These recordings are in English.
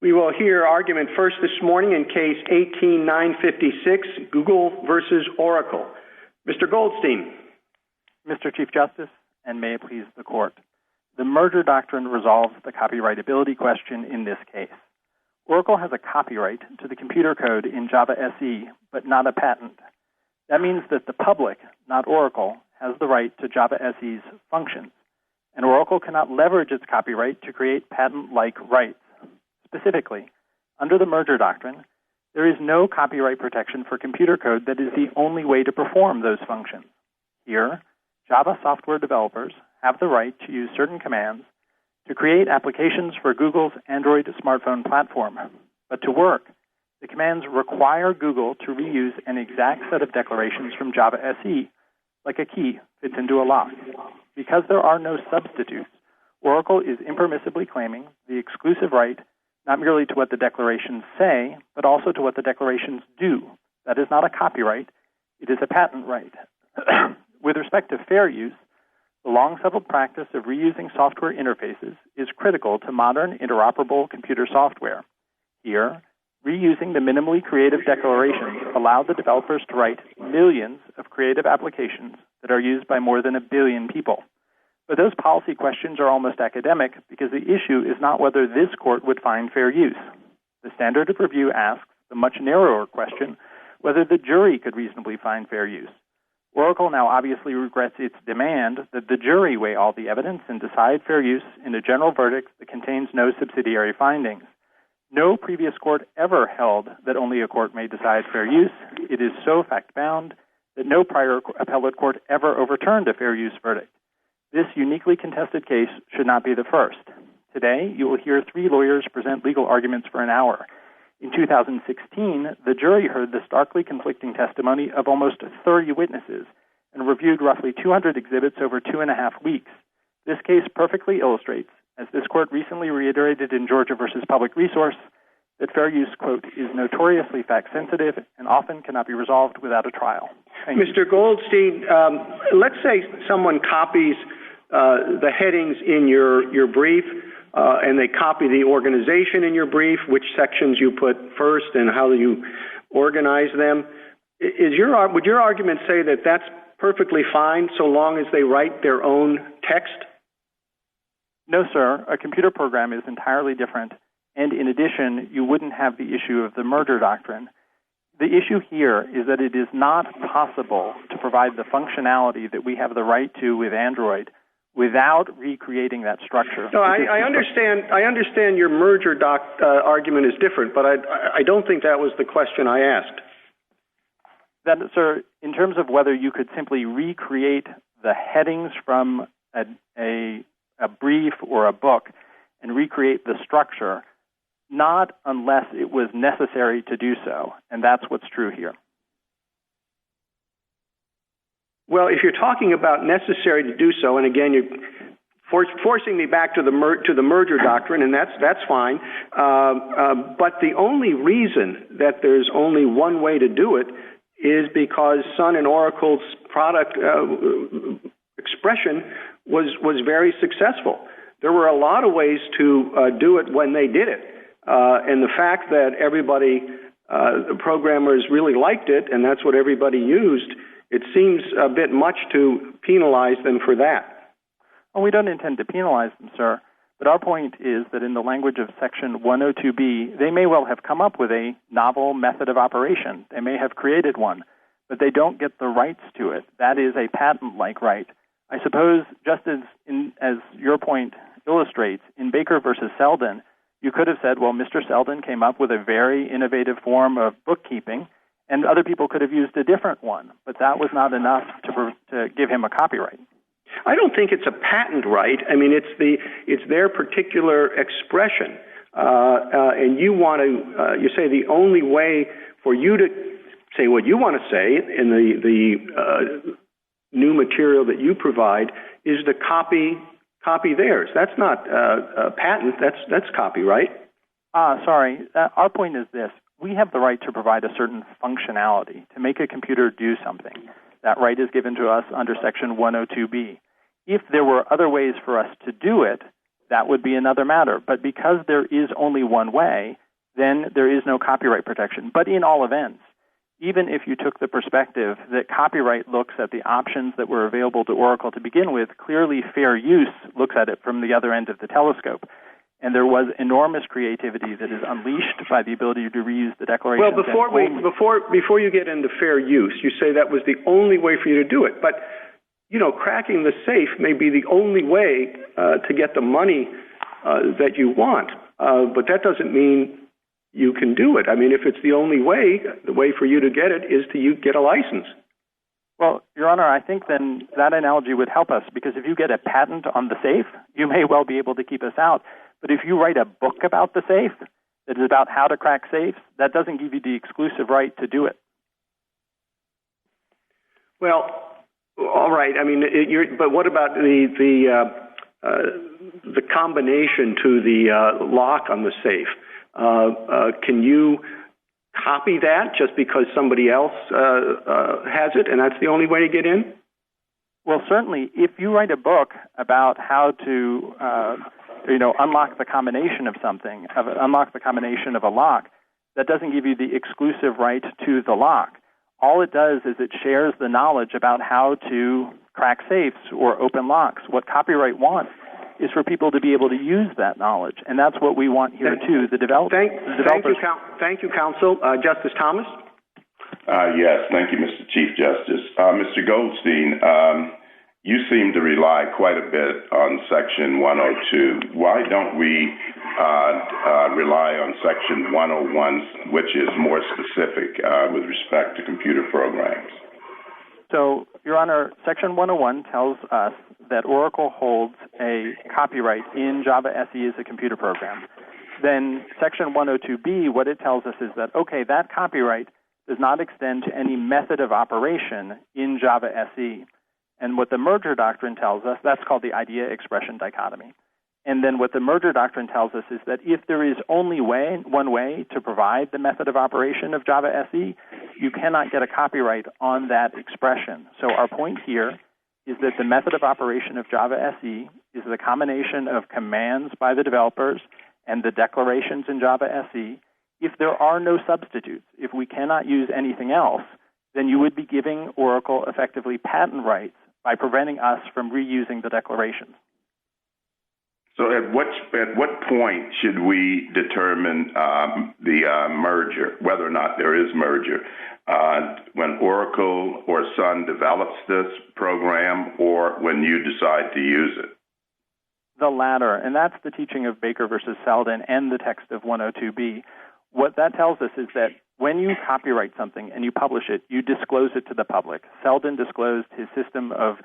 We will hear argument first this morning in case 18956, Google versus Oracle. Mr. Goldstein. Mr. Chief Justice, and may it please the Court, the merger doctrine resolves the copyrightability question in this case. Oracle has a copyright to the computer code in Java SE, but not a patent. That means that the public, not Oracle, has the right to Java SE's functions, and Oracle cannot leverage its copyright to create patent-like rights. Specifically, under the merger doctrine, there is no copyright protection for computer code that is the only way to perform those functions. Here, Java software developers have the right to use certain commands to create applications for Google's Android smartphone platform. But to work, the commands require Google to reuse an exact set of declarations from Java SE, like a key fits into a lock. Because there are no substitutes, Oracle is impermissibly claiming the exclusive right not merely to what the declarations say, but also to what the declarations do. That is not a copyright, it is a patent right. With respect to fair use, the long-settled practice of reusing software interfaces is critical to modern interoperable computer software. Here, reusing the minimally creative declarations allow the developers to write millions of creative applications that are used by more than 1 billion people. But those policy questions are almost academic because the issue is not whether this court would find fair use. The standard of review asks the much narrower question whether the jury could reasonably find fair use. Oracle now obviously regrets its demand that the jury weigh all the evidence and decide fair use in a general verdict that contains no subsidiary findings. No previous court ever held that only a court may decide fair use. It is so fact-bound that no prior appellate court ever overturned a fair use verdict. This uniquely contested case should not be the first. Today, you will hear 3 lawyers present legal arguments for an hour. In 2016, the jury heard the starkly conflicting testimony of almost 30 witnesses and reviewed roughly 200 exhibits over 2.5 weeks. This case perfectly illustrates, as this court recently reiterated in Georgia versus Public Resource, that fair use, quote, is notoriously fact-sensitive and often cannot be resolved without a trial. Mr. Goldstein, let's say someone copies the headings in your brief, and they copy the organization in your brief, which sections you put first and how you organize them. Would your argument say that that's perfectly fine so long as they write their own text? No, sir. A computer program is entirely different, and in addition, you wouldn't have the issue of the merger doctrine. The issue here is that it is not possible to provide the functionality that we have the right to with Android without recreating that structure. No, I understand your merger argument is different, but I don't think that was the question I asked. That, sir, in terms of whether you could simply recreate the headings from a brief or a book and recreate the structure, not unless it was necessary to do so, and that's what's true here. Well, if you're talking about necessary to do so, and again, you're forcing me back to the merger doctrine, and that's fine. But the only reason that there's only one way to do it is because Sun and Oracle's product expression was very successful. There were a lot of ways to do it when they did it, and the fact that the programmers really liked it, and that's what everybody used. It seems a bit much to penalize them for that. Well, we don't intend to penalize them, sir. But our point is that in the language of Section 102B, they may well have come up with a novel method of operation. They may have created one, but they don't get the rights to it. That is a patent-like right. I suppose, just as your point illustrates, in Baker versus Selden, you could have said, well, Mr. Selden came up with a very innovative form of bookkeeping, and other people could have used a different one, but that was not enough to give him a copyright. I don't think it's a patent right. I mean, it's their particular expression, and you want to you say the only way for you to say what you want to say in the new material that you provide is to copy theirs. That's not a patent. That's copyright. Sorry. Our point is this. We have the right to provide a certain functionality, to make a computer do something. That right is given to us under Section 102B. If there were other ways for us to do it, that would be another matter. But because there is only one way, then there is no copyright protection. But in all events, even if you took the perspective that copyright looks at the options that were available to Oracle to begin with, clearly fair use looks at it from the other end of the telescope. And there was enormous creativity that is unleashed by the ability to reuse the declaration. Well, before you get into fair use, you say that was the only way for you to do it. But, cracking the safe may be the only way to get the money that you want. But that doesn't mean you can do it. I mean, if it's the only way, the way for you to get it is to get a license. Well, Your Honor, I think then that analogy would help us, because if you get a patent on the safe, you may well be able to keep us out. But if you write a book about the safe that is about how to crack safes, that doesn't give you the exclusive right to do it. Well, all right. I mean, but what about the combination to the lock on the safe? Can you copy that just because somebody else has it, and that's the only way to get in? Well, certainly, if you write a book about how to, unlock the combination of something, unlock the combination of a lock, that doesn't give you the exclusive right to the lock. All it does is it shares the knowledge about how to crack safes or open locks. What copyright wants is for people to be able to use that knowledge, and that's what we want here too. The developers. Thank you, counsel. Justice Thomas. Yes, thank you, Mr. Chief Justice. Mr. Goldstein, you seem to rely quite a bit on Section 102. Why don't we rely on Section 101, which is more specific with respect to computer programs? So, Your Honor, Section 101 tells us that Oracle holds a copyright in Java SE as a computer program. Then Section 102B, what it tells us is that, okay, that copyright does not extend to any method of operation in Java SE. And what the merger doctrine tells us, that's called the idea-expression dichotomy. And then what the merger doctrine tells us is that if there is only one way to provide the method of operation of Java SE, you cannot get a copyright on that expression. So our point here is that the method of operation of Java SE is the combination of commands by the developers and the declarations in Java SE. If there are no substitutes, if we cannot use anything else, then you would be giving Oracle effectively patent rights by preventing us from reusing the declarations. So at what point should we determine the merger, whether or not there is merger? When Oracle or Sun develops this program, or when you decide to use it? The latter, and that's the teaching of Baker versus Selden and the text of 102B. What that tells us is that when you copyright something and you publish it, you disclose it to the public. Selden disclosed his system of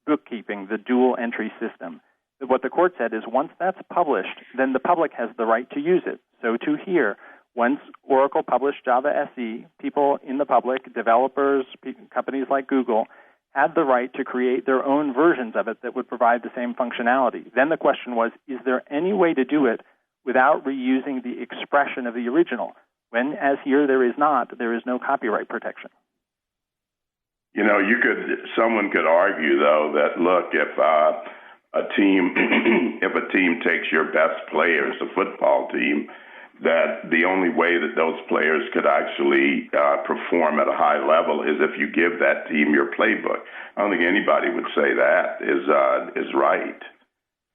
bookkeeping, the dual entry system. What the court said is once that's published, then the public has the right to use it. So to here, once Oracle published Java SE, people in the public, developers, companies like Google, had the right to create their own versions of it that would provide the same functionality. Then the question was, is there any way to do it without reusing the expression of the original? When, as here, there is not, there is no copyright protection. Someone could argue, though, that look, if a team takes your best players, a football team, that the only way that those players could actually perform at a high level is if you give that team your playbook. I don't think anybody would say that is right.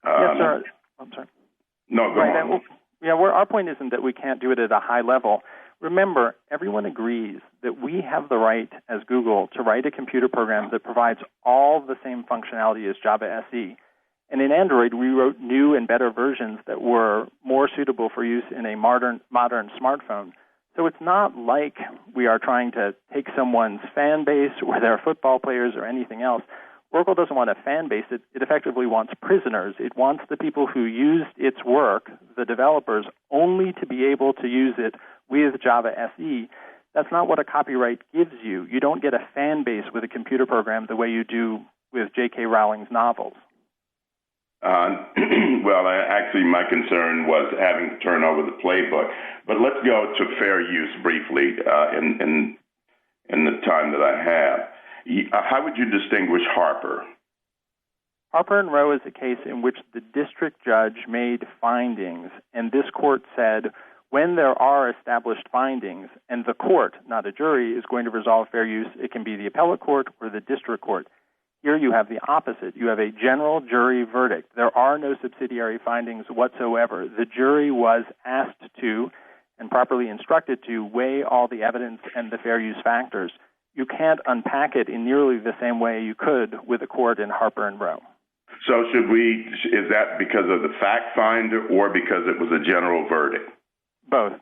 Yes, sir. I'm sorry. No, go on. Our point isn't that we can't do it at a high level. Remember, everyone agrees that we have the right as Google to write a computer program that provides all the same functionality as Java SE. And in Android, we wrote new and better versions that were more suitable for use in a modern smartphone. So it's not like we are trying to take someone's fan base or their football players or anything else. Oracle doesn't want a fan base. It effectively wants prisoners. It wants the people who used its work, the developers, only to be able to use it with Java SE. That's not what a copyright gives you. You don't get a fan base with a computer program the way you do with J.K. Rowling's novels. Well, actually, my concern was having to turn over the playbook. But let's go to fair use briefly in the time that I have. How would you distinguish Harper? Harper and Rowe is a case in which the district judge made findings, and this court said when there are established findings, and the court, not a jury, is going to resolve fair use, it can be the appellate court or the district court. Here you have the opposite. You have a general jury verdict. There are no subsidiary findings whatsoever. The jury was asked to, and properly instructed to, weigh all the evidence and the fair use factors. You can't unpack it in nearly the same way you could with a court in Harper and Rowe. So is that because of the fact finder or because it was a general verdict? Both.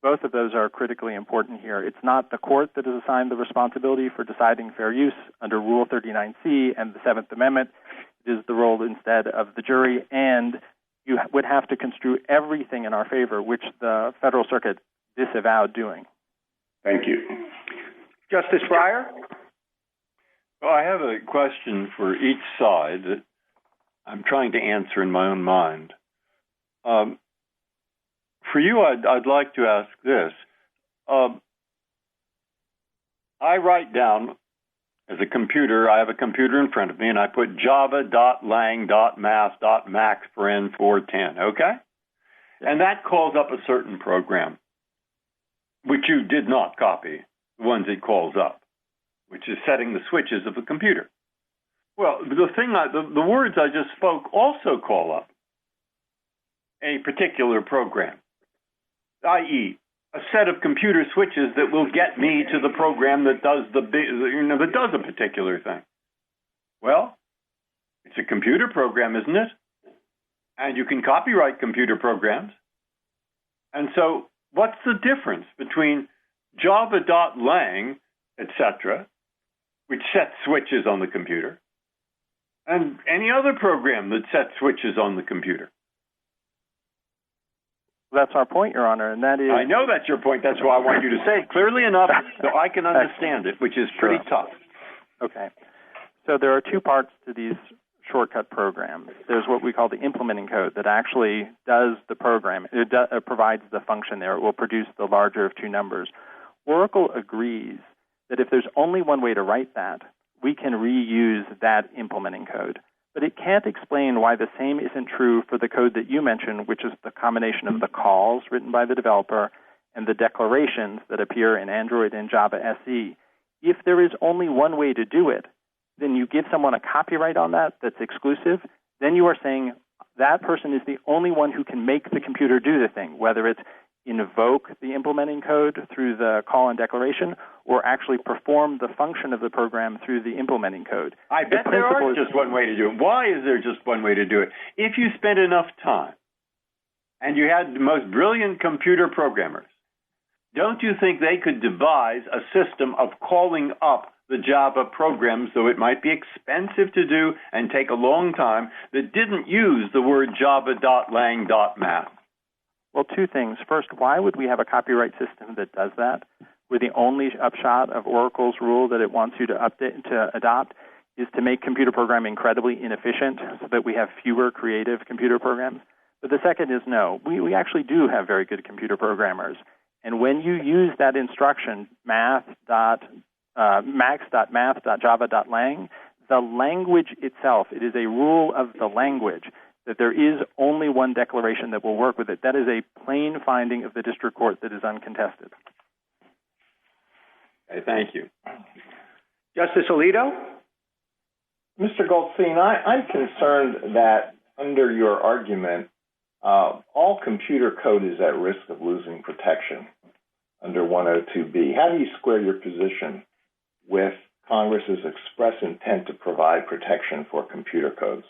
Both of those are critically important here. It's not the court that is assigned the responsibility for deciding fair use under Rule 39C and the Seventh Amendment. It is the role instead of the jury, and you would have to construe everything in our favor, which the Federal Circuit disavowed doing. Thank you. Justice Breyer? Well, I have a question for each side that I'm trying to answer in my own mind. For you, I'd like to ask this. I write down, as a computer, I have a computer in front of me, and I put java.lang.math.max for N410, okay? And that calls up a certain program, which you did not copy, the ones it calls up, which is setting the switches of the computer. Well, the words I just spoke also call up a particular program, i.e., a set of computer switches that will get me to the program that does that does a particular thing. Well, it's a computer program, isn't it? And you can copyright computer programs. And so, what's the difference between java.lang, etc., which sets switches on the computer, and any other program that sets switches on the computer? That's our point, Your Honor, and that is... I know that's your point. That's why I want you to say it clearly enough so I can understand it, which is pretty tough. Okay. So there are two parts to these shortcut programs. There's what we call the implementing code that actually does the program. It provides the function there. It will produce the larger of two numbers. Oracle agrees that if there's only one way to write that, we can reuse that implementing code. But it can't explain why the same isn't true for the code that you mentioned, which is the combination of the calls written by the developer and the declarations that appear in Android and Java SE. If there is only one way to do it, then you give someone a copyright on that's exclusive, then you are saying that person is the only one who can make the computer do the thing, whether it's invoke the implementing code through the call and declaration, or actually perform the function of the program through the implementing code. I bet there are just one way to do it. Why is there just one way to do it? If you spent enough time and you had the most brilliant computer programmers, don't you think they could devise a system of calling up the Java program, so it might be expensive to do and take a long time, that didn't use the word java.lang.math? Well, two things. First, why would we have a copyright system that does that? Where the only upshot of Oracle's rule that it wants you to adopt is to make computer programming incredibly inefficient so that we have fewer creative computer programs. But the second is no. We actually do have very good computer programmers. And when you use that instruction, max.math.java.lang, the language itself, it is a rule of the language that there is only one declaration that will work with it. That is a plain finding of the district court that is uncontested. Okay, thank you. Justice Alito? Mr. Goldstein, I'm concerned that under your argument, all computer code is at risk of losing protection under 102B. How do you square your position with Congress's express intent to provide protection for computer codes?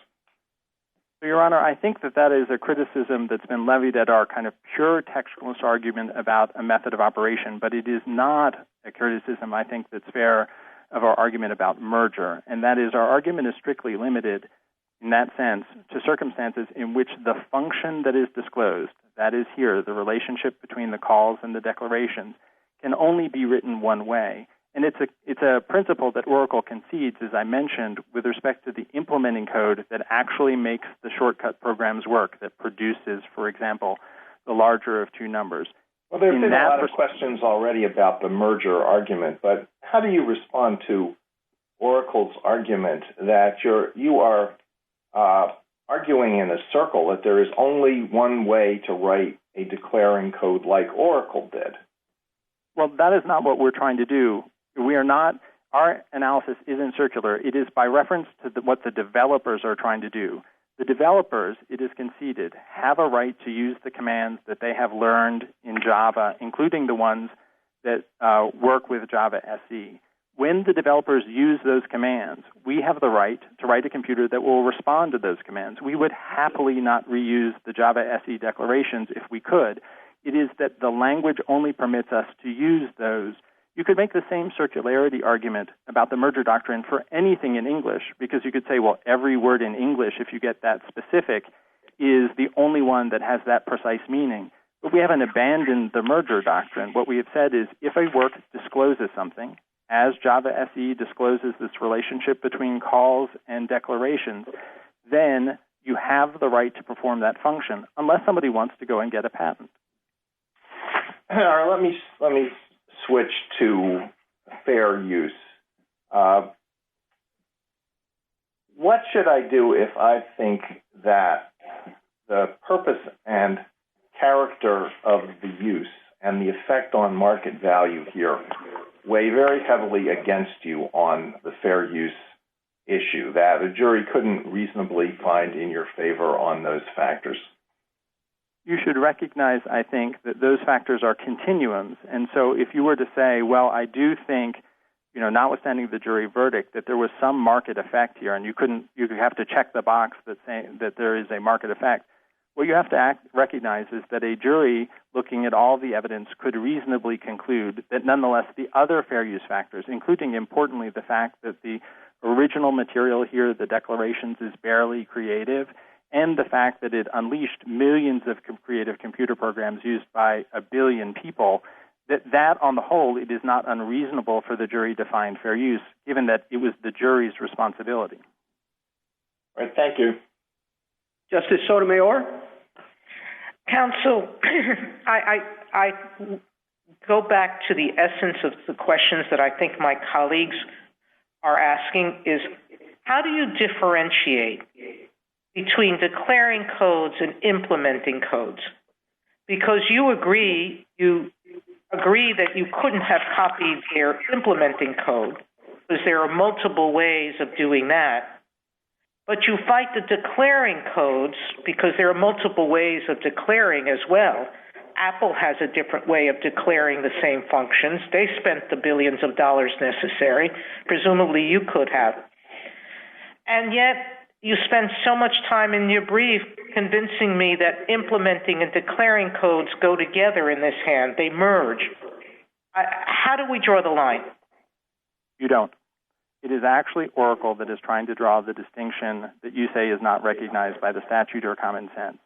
So, Your Honor, I think that is a criticism that's been levied at our kind of pure textualist argument about a method of operation, but it is not a criticism, I think, that's fair of our argument about merger, and that is our argument is strictly limited in that sense to circumstances in which the function that is disclosed, that is here, the relationship between the calls and the declarations, can only be written one way. And it's a principle that Oracle concedes, as I mentioned, with respect to the implementing code that actually makes the shortcut programs work, that produces, for example, the larger of two numbers. Well, there have been a lot of questions already about the merger argument, but how do you respond to Oracle's argument that you are arguing in a circle that there is only one way to write a declaring code like Oracle did. Well, that is not what we're trying to do. We are not. Our analysis isn't circular. It is by reference to what the developers are trying to do. The developers, it is conceded, have a right to use the commands that they have learned in Java, including the ones that work with Java SE. When the developers use those commands, we have the right to write a computer that will respond to those commands. We would happily not reuse the Java SE declarations if we could. It is that the language only permits us to use those. You could make the same circularity argument about the merger doctrine for anything in English, because you could say, well, every word in English, if you get that specific, is the only one that has that precise meaning. But we haven't abandoned the merger doctrine. What we have said is if a work discloses something, as Java SE discloses this relationship between calls and declarations, then you have the right to perform that function, unless somebody wants to go and get a patent. All right, let me switch to fair use. What should I do if I think that the purpose and character of the use and the effect on market value here weigh very heavily against you on the fair use issue, that a jury couldn't reasonably find in your favor on those factors? You should recognize, I think, that those factors are continuums. And so if you were to say, well, I do think, notwithstanding the jury verdict, that there was some market effect here, and you have to check the box that there is a market effect. What you have to recognize is that a jury, looking at all the evidence, could reasonably conclude that nonetheless the other fair use factors, including importantly the fact that the original material here, the declarations, is barely creative, and the fact that it unleashed millions of creative computer programs used by 1 billion people, that on the whole, it is not unreasonable for the jury to find fair use, given that it was the jury's responsibility. All right, thank you. Justice Sotomayor? Counsel, I go back to the essence of the questions that I think my colleagues are asking is, how do you differentiate between declaring codes and implementing codes? Because you agree that you couldn't have copied their implementing code, because there are multiple ways of doing that. But you fight the declaring codes because there are multiple ways of declaring as well. Apple has a different way of declaring the same functions. They spent the billions of dollars necessary. Presumably you could have. And yet you spend so much time in your brief convincing me that implementing and declaring codes go together in this hand. They merge. How do we draw the line? You don't. It is actually Oracle that is trying to draw the distinction that you say is not recognized by the statute or common sense.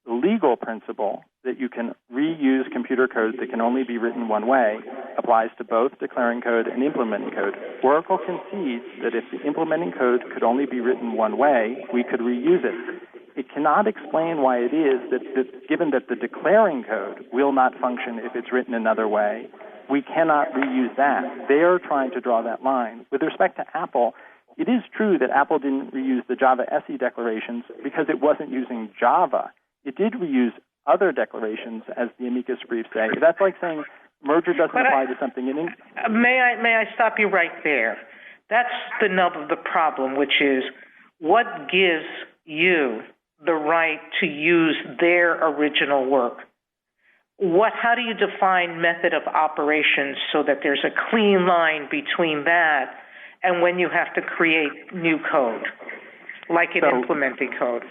The legal principle that you can reuse computer code that can only be written one way applies to both declaring code and implementing code. Oracle concedes that if the implementing code could only be written one way, we could reuse it. It cannot explain why it is that given that the declaring code will not function if it's written another way, we cannot reuse that. They are trying to draw that line. With respect to Apple, it is true that Apple didn't reuse the Java SE declarations because it wasn't using Java. It did reuse other declarations, as the amicus briefs say. That's like saying merger doesn't apply to something in English. May I stop you right there? That's the nub of the problem, which is what gives you the right to use their original work? How do you define method of operations so that there's a clean line between that and when you have to create new code, like in implementing code?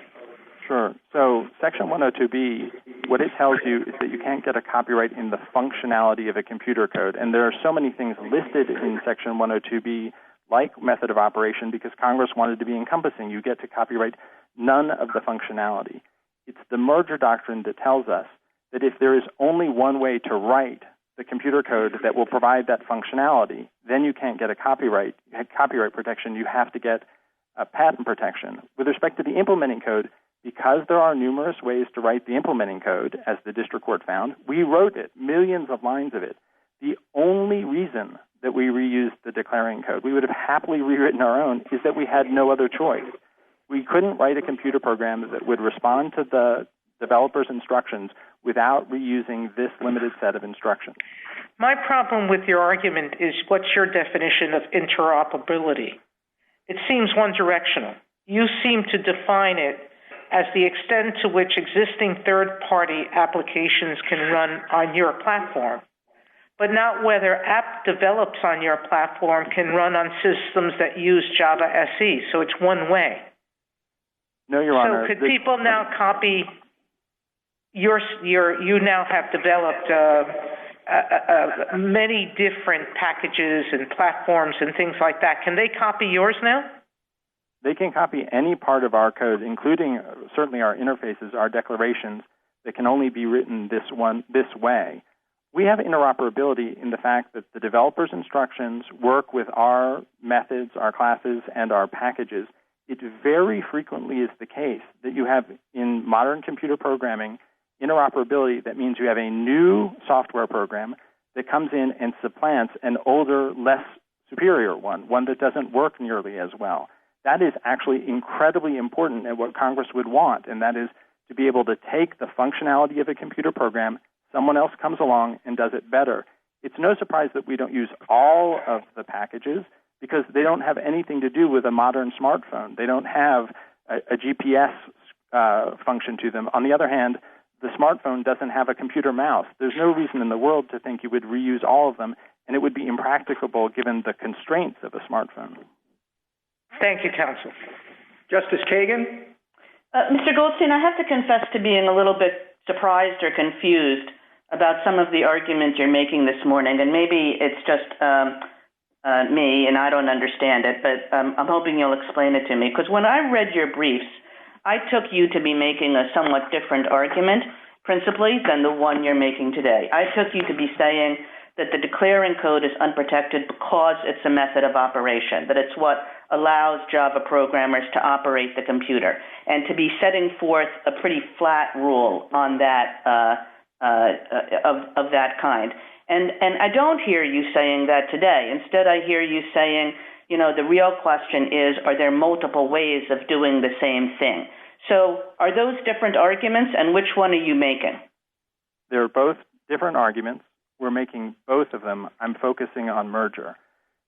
Sure. So Section 102B, what it tells you is that you can't get a copyright in the functionality of a computer code. And there are so many things listed in Section 102B, like method of operation, because Congress wanted to be encompassing. You get to copyright none of the functionality. It's the merger doctrine that tells us that if there is only one way to write the computer code that will provide that functionality, then you can't get a copyright protection. You have to get a patent protection. With respect to the implementing code, because there are numerous ways to write the implementing code, as the district court found, we wrote it, millions of lines of it. The only reason that we reused the declaring code, we would have happily rewritten our own, is that we had no other choice. We couldn't write a computer program that would respond to the developer's instructions without reusing this limited set of instructions. My problem with your argument is, what's your definition of interoperability? It seems one-directional. You seem to define it as the extent to which existing third-party applications can run on your platform, but not whether app developed on your platform can run on systems that use Java SE. So it's one way. No, Your Honor. So could people now copy you now have developed many different packages and platforms and things like that. Can they copy yours now? They can copy any part of our code, including certainly our interfaces, our declarations, that can only be written this way. We have interoperability in the fact that the developer's instructions work with our methods, our classes, and our packages. It very frequently is the case that you have in modern computer programming interoperability. That means you have a new software program that comes in and supplants an older, less superior one that doesn't work nearly as well. That is actually incredibly important and what Congress would want, and that is to be able to take the functionality of a computer program, someone else comes along and does it better. It's no surprise that we don't use all of the packages because they don't have anything to do with a modern smartphone. They don't have a GPS function to them. On the other hand, the smartphone doesn't have a computer mouse. There's no reason in the world to think you would reuse all of them, and it would be impracticable given the constraints of a smartphone. Thank you, counsel. Justice Kagan? Mr. Goldstein, I have to confess to being a little bit surprised or confused about some of the arguments you're making this morning, and maybe it's just me and I don't understand it, but I'm hoping you'll explain it to me. Because when I read your briefs, I took you to be making a somewhat different argument, principally, than the one you're making today. I took you to be saying that the declaring code is unprotected because it's a method of operation, that it's what allows Java programmers to operate the computer, and to be setting forth a pretty flat rule on that of that kind. And I don't hear you saying that today. Instead, I hear you saying, you know, the real question is, are there multiple ways of doing the same thing? So are those different arguments, and which one are you making? They're both different arguments. We're making both of them. I'm focusing on merger.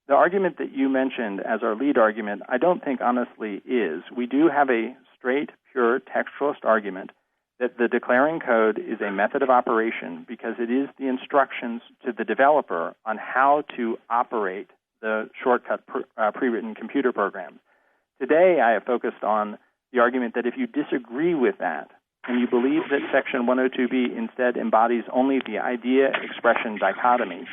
The argument that you mentioned as our lead argument, I don't think honestly is. We do have a straight, pure textualist argument that the declaring code is a method of operation because it is the instructions to the developer on how to operate the shortcut pre-written computer programs. Today, I have focused on the argument that if you disagree with that, and you believe that Section 102B instead embodies only the idea-expression dichotomy,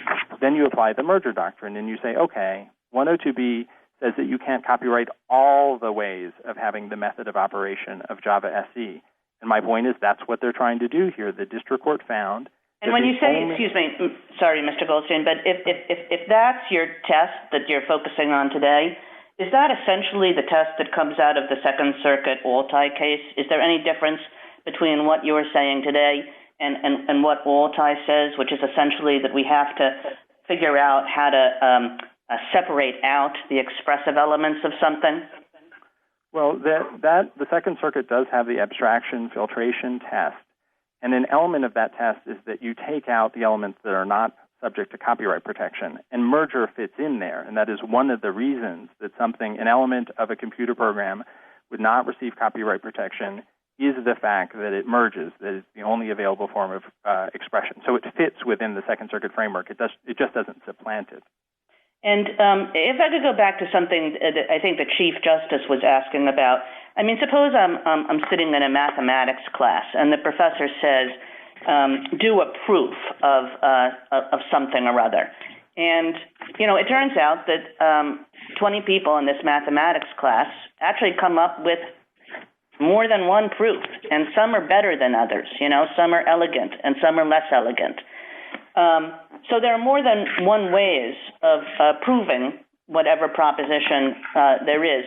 then you apply the merger doctrine and you say, okay, 102B says that you can't copyright all the ways of having the method of operation of Java SE. And my point is that's what they're trying to do here. The district court found. And when you say, excuse me, sorry, Mr. Goldstein, but if that's your test that you're focusing on today, is that essentially the test that comes out of the Second Circuit Altai case? Is there any difference between what you are saying today and what Altai says, which is essentially that we have to figure out how to separate out the expressive elements of something? Well, the Second Circuit does have the abstraction filtration test, and an element of that test is that you take out the elements that are not subject to copyright protection, and merger fits in there, and that is one of the reasons that an element of a computer program would not receive copyright protection is the fact that it merges, that it's the only available form of expression. So it fits within the Second Circuit framework. It just doesn't supplant it. And if I could go back to something that I think the Chief Justice was asking about, I mean, suppose I'm sitting in a mathematics class and the professor says, do a proof of something or other. And, you know, it turns out that 20 people in this mathematics class actually come up with more than one proof, and some are better than others. You know, some are elegant and some are less elegant. So there are more than one ways of proving whatever proposition there is.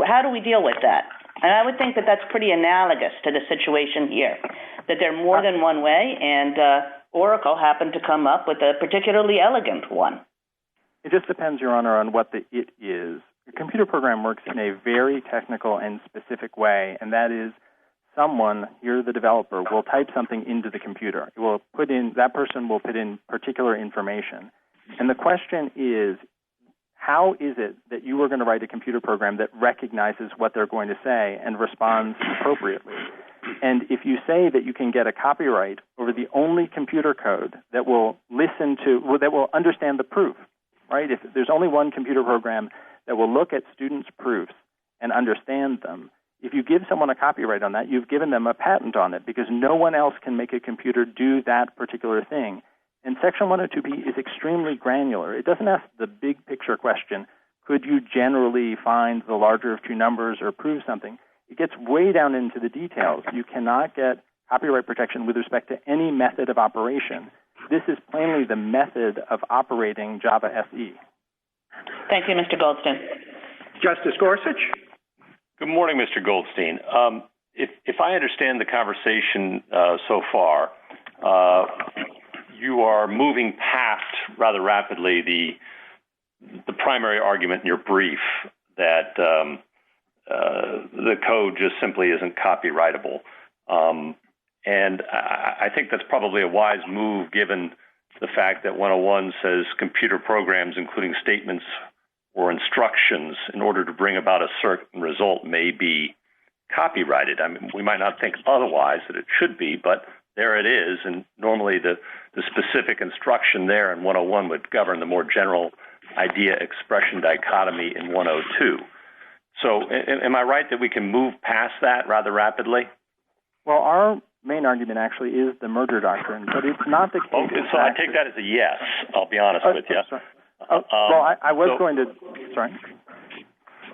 How do we deal with that? And I would think that that's pretty analogous to the situation here, that there are more than one way, and Oracle happened to come up with a particularly elegant one. It just depends, Your Honor, on what the it is. A computer program works in a very technical and specific way, and that is someone, here the developer, will type something into the computer. That person will put in particular information. And the question is, how is it that you are going to write a computer program that recognizes what they're going to say and responds appropriately? And if you say that you can get a copyright over the only computer code that will that will understand the proof, right? If there's only one computer program that will look at students' proofs and understand them, if you give someone a copyright on that, you've given them a patent on it because no one else can make a computer do that particular thing. And Section 102B is extremely granular. It doesn't ask the big picture question, could you generally find the larger of two numbers or prove something? It gets way down into the details. You cannot get copyright protection with respect to any method of operation. This is plainly the method of operating Java SE. Thank you, Mr. Goldstein. Justice Gorsuch? Good morning, Mr. Goldstein. If I understand the conversation so far, you are moving past rather rapidly the primary argument in your brief that the code just simply isn't copyrightable. And I think that's probably a wise move given the fact that 101 says computer programs, including statements or instructions, in order to bring about a certain result may be copyrighted. I mean, we might not think otherwise that it should be, but there it is. And normally the specific instruction there in 101 would govern the more general idea-expression dichotomy in 102. So am I right that we can move past that rather rapidly? Well, our main argument actually is the merger doctrine, but it's not the case. Okay, so I take that as a yes, I'll be honest with you. I was going to, sorry.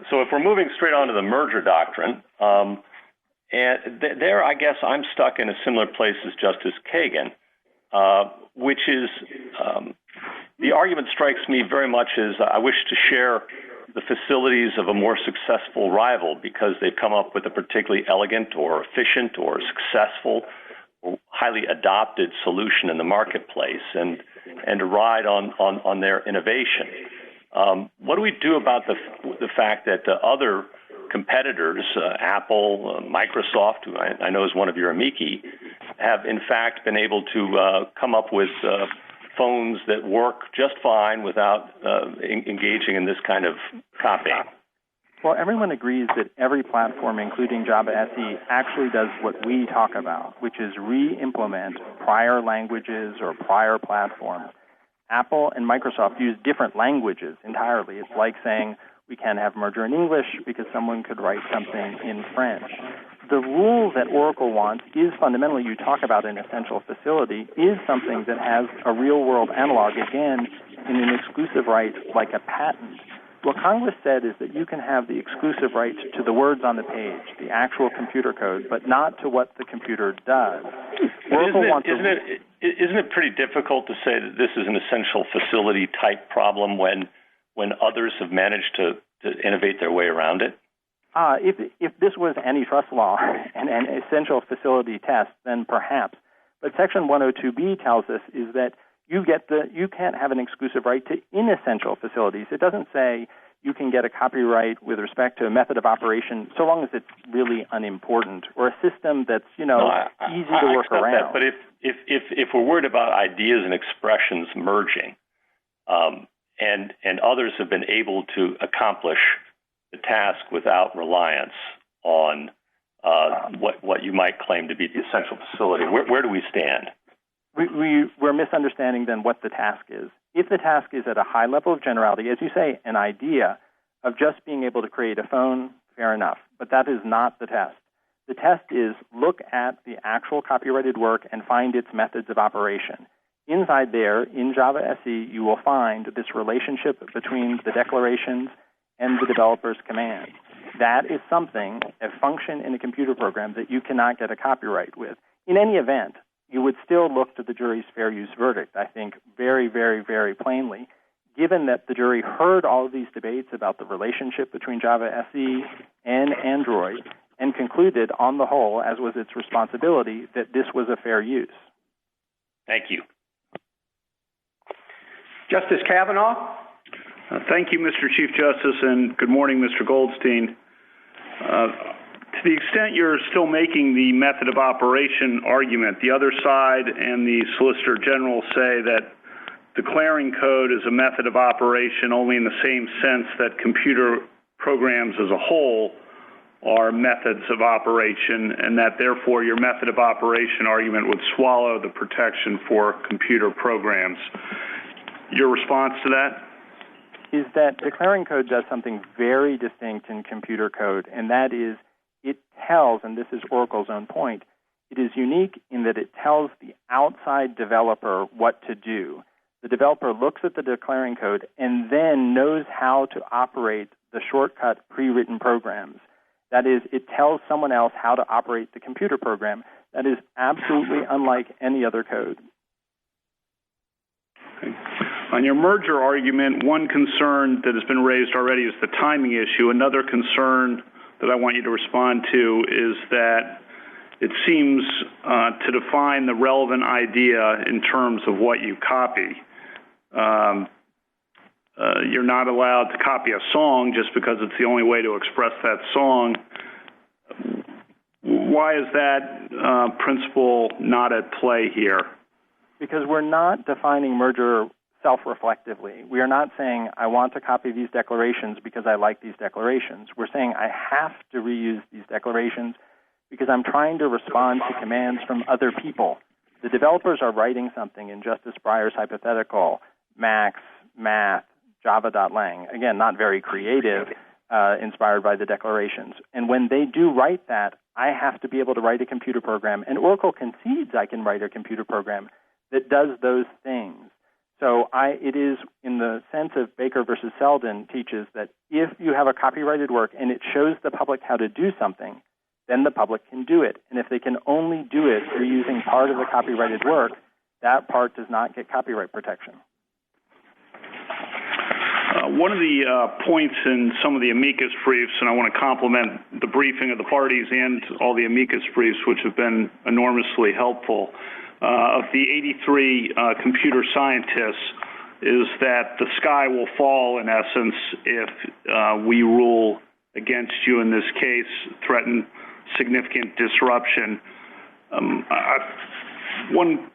So if we're moving straight on to the merger doctrine, and there I guess I'm stuck in a similar place as Justice Kagan, which is the argument strikes me very much as I wish to share the facilities of a more successful rival because they've come up with a particularly elegant or efficient or successful or highly adopted solution in the marketplace and to ride on their innovation. What do we do about the fact that other competitors, Apple, Microsoft, who I know is one of your amici, have in fact been able to come up with phones that work just fine without engaging in this kind of copying? Well, everyone agrees that every platform, including Java SE, actually does what we talk about, which is re-implement prior languages or prior platforms. Apple and Microsoft use different languages entirely. It's like saying we can't have merger in English because someone could write something in French. The rule that Oracle wants is fundamentally, you talk about an essential facility, is something that has a real-world analog, again, in an exclusive right like a patent. What Congress said is that you can have the exclusive right to the words on the page, the actual computer code, but not to what the computer does. Isn't it pretty difficult to say that this is an essential facility type problem when others have managed to innovate their way around it? If this was antitrust law and an essential facility test, then perhaps. But Section 102B tells us is that you can't have an exclusive right to inessential facilities. It doesn't say you can get a copyright with respect to a method of operation so long as it's really unimportant or a system that's easy to work around. That, but if we're worried about ideas and expressions merging, and others have been able to accomplish the task without reliance on what you might claim to be the essential facility, where do we stand? We're misunderstanding then what the task is. If the task is at a high level of generality, as you say, an idea of just being able to create a phone, fair enough. But that is not the test. The test is look at the actual copyrighted work and find its methods of operation. Inside there, in Java SE, you will find this relationship between the declarations and the developer's commands. That is something, a function in a computer program that you cannot get a copyright with. In any event, you would still look to the jury's fair use verdict, I think, very, very, very plainly, given that the jury heard all of these debates about the relationship between Java SE and Android and concluded, on the whole, as was its responsibility, that this was a fair use. Thank you. Justice Kavanaugh? Thank you, Mr. Chief Justice, and good morning, Mr. Goldstein. To the extent you're still making the method of operation argument, the other side and the Solicitor General say that declaring code is a method of operation only in the same sense that computer programs as a whole are methods of operation, and that therefore your method of operation argument would swallow the protection for computer programs. Your response to that? Is that declaring code does something very distinct in computer code, and that is it tells, and this is Oracle's own point, it is unique in that it tells the outside developer what to do. The developer looks at the declaring code and then knows how to operate the shortcut pre-written programs. That is, it tells someone else how to operate the computer program. That is absolutely unlike any other code. Okay. On your merger argument, one concern that has been raised already is the timing issue. Another concern that I want you to respond to is that it seems to define the relevant idea in terms of what you copy. You're not allowed to copy a song just because it's the only way to express that song. Why is that principle not at play here? Because we're not defining merger self-reflectively. We are not saying, I want to copy these declarations because I like these declarations. We're saying I have to reuse these declarations because I'm trying to respond to commands from other people. The developers are writing something in Justice Breyer's hypothetical, Max, Math, Java.lang. Again, not very creative, inspired by the declarations. And when they do write that, I have to be able to write a computer program. And Oracle concedes I can write a computer program that does those things. So it is, in the sense of Baker versus Selden, teaches that if you have a copyrighted work and it shows the public how to do something, then the public can do it. And if they can only do it through using part of the copyrighted work, that part does not get copyright protection. One of the points in some of the amicus briefs, and I want to compliment the briefing of the parties and all the amicus briefs, which have been enormously helpful, of the 83 computer scientists, is that the sky will fall, in essence, if we rule against you in this case, threaten significant disruption. One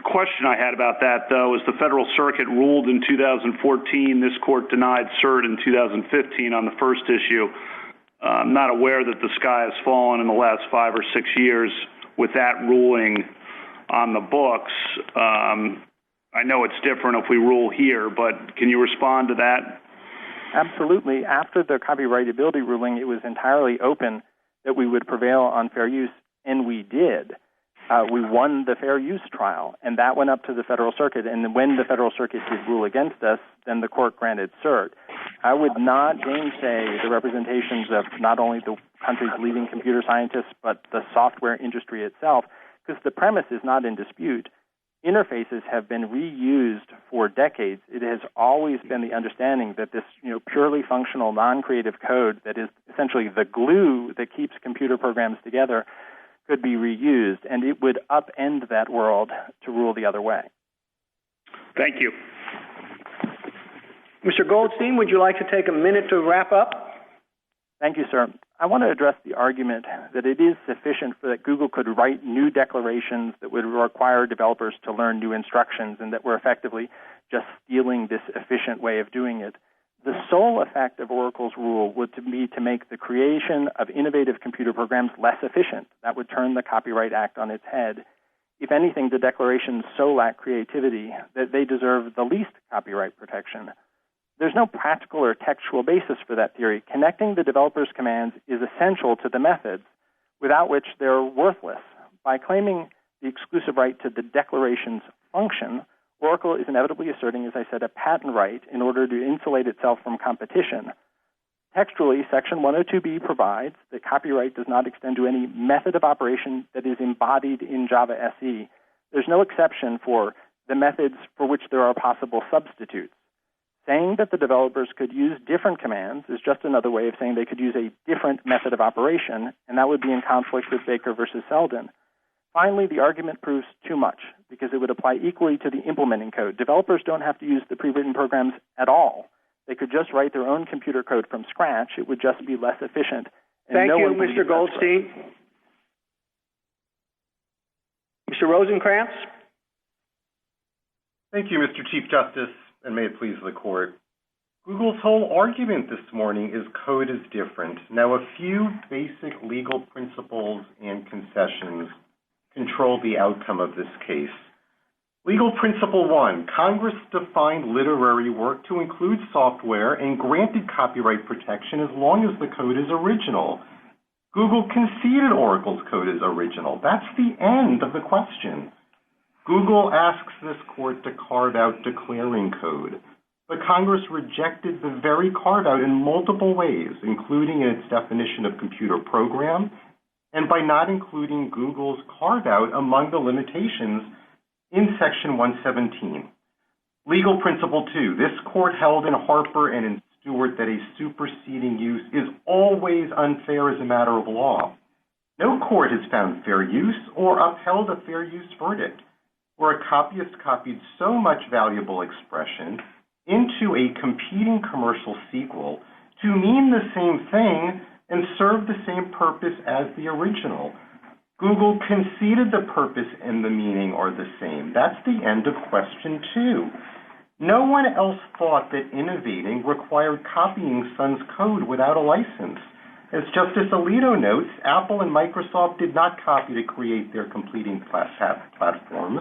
question I had about that, though, is the Federal Circuit ruled in 2014. This court denied cert in 2015 on the first issue. I'm not aware that the sky has fallen in the last 5 or 6 years with that ruling on the books. I know it's different if we rule here, but can you respond to that? Absolutely. After the copyrightability ruling, it was entirely open that we would prevail on fair use, and we did. We won the fair use trial, and that went up to the Federal Circuit. And when the Federal Circuit did rule against us, then the court granted cert. I would not gainsay the representations of not only the country's leading computer scientists, but the software industry itself, because the premise is not in dispute. Interfaces have been reused for decades. It has always been the understanding that this purely functional, non-creative code that is essentially the glue that keeps computer programs together could be reused, and it would upend that world to rule the other way. Thank you. Mr. Goldstein, would you like to take a minute to wrap up? Thank you, sir. I want to address the argument that it is sufficient for that Google could write new declarations that would require developers to learn new instructions and that we're effectively just stealing this efficient way of doing it. The sole effect of Oracle's rule would be to make the creation of innovative computer programs less efficient. That would turn the Copyright Act on its head. If anything, the declarations so lack creativity that they deserve the least copyright protection. There's no practical or textual basis for that theory. Connecting the developer's commands is essential to the methods, without which they're worthless. By claiming the exclusive right to the declaration's function, Oracle is inevitably asserting, as I said, a patent right in order to insulate itself from competition. Textually, Section 102B provides that copyright does not extend to any method of operation that is embodied in Java SE. There's no exception for the methods for which there are possible substitutes. Saying that the developers could use different commands is just another way of saying they could use a different method of operation, and that would be in conflict with Baker versus Selden. Finally, the argument proves too much because it would apply equally to the implementing code. Developers don't have to use the pre-written programs at all. they could just write their own computer code from scratch. It would just be less efficient. Thank you, Mr. Goldstein. Mr. Rosenkranz? Thank you, Mr. Chief Justice, and may it please the Court. Google's whole argument this morning is code is different. Now, a few basic legal principles and concessions control the outcome of this case. Legal principle 1, Congress defined literary work to include software and granted copyright protection as long as the code is original. Google conceded Oracle's code is original. That's the end of the question. Google asks this court to carve out declaring code, but Congress rejected the very carve-out in multiple ways, including in its definition of computer program, and by not including Google's carve-out among the limitations in Section 117. Legal principle 2, this court held in Harper and in Stewart that a superseding use is always unfair as a matter of law. No court has found fair use or upheld a fair use verdict where a copyist copied so much valuable expression into a competing commercial sequel to mean the same thing and serve the same purpose as the original. Google conceded the purpose and the meaning are the same. That's the end of question 2. No one else thought that innovating required copying Sun's code without a license. As Justice Alito notes, Apple and Microsoft did not copy to create their competing platforms.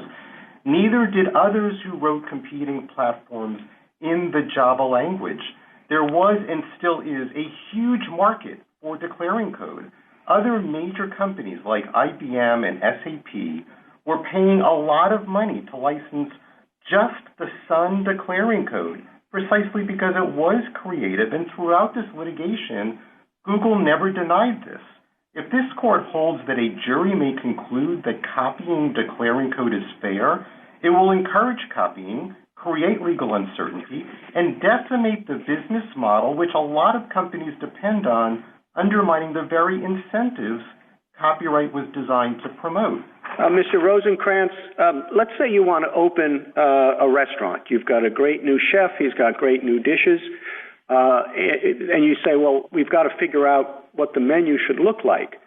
Neither did others who wrote competing platforms in the Java language. There was and still is a huge market for declaring code. Other major companies like IBM and SAP were paying a lot of money to license just the Sun declaring code, precisely because it was creative, and throughout this litigation, Google never denied this. If this court holds that a jury may conclude that copying declaring code is fair, it will encourage copying, create legal uncertainty, and decimate the business model which a lot of companies depend on, undermining the very incentives copyright was designed to promote. Mr. Rosenkranz, let's say you want to open a restaurant. You've got a great new chef. He's got great new dishes. And you say, well, we've got to figure out what the menu should look like.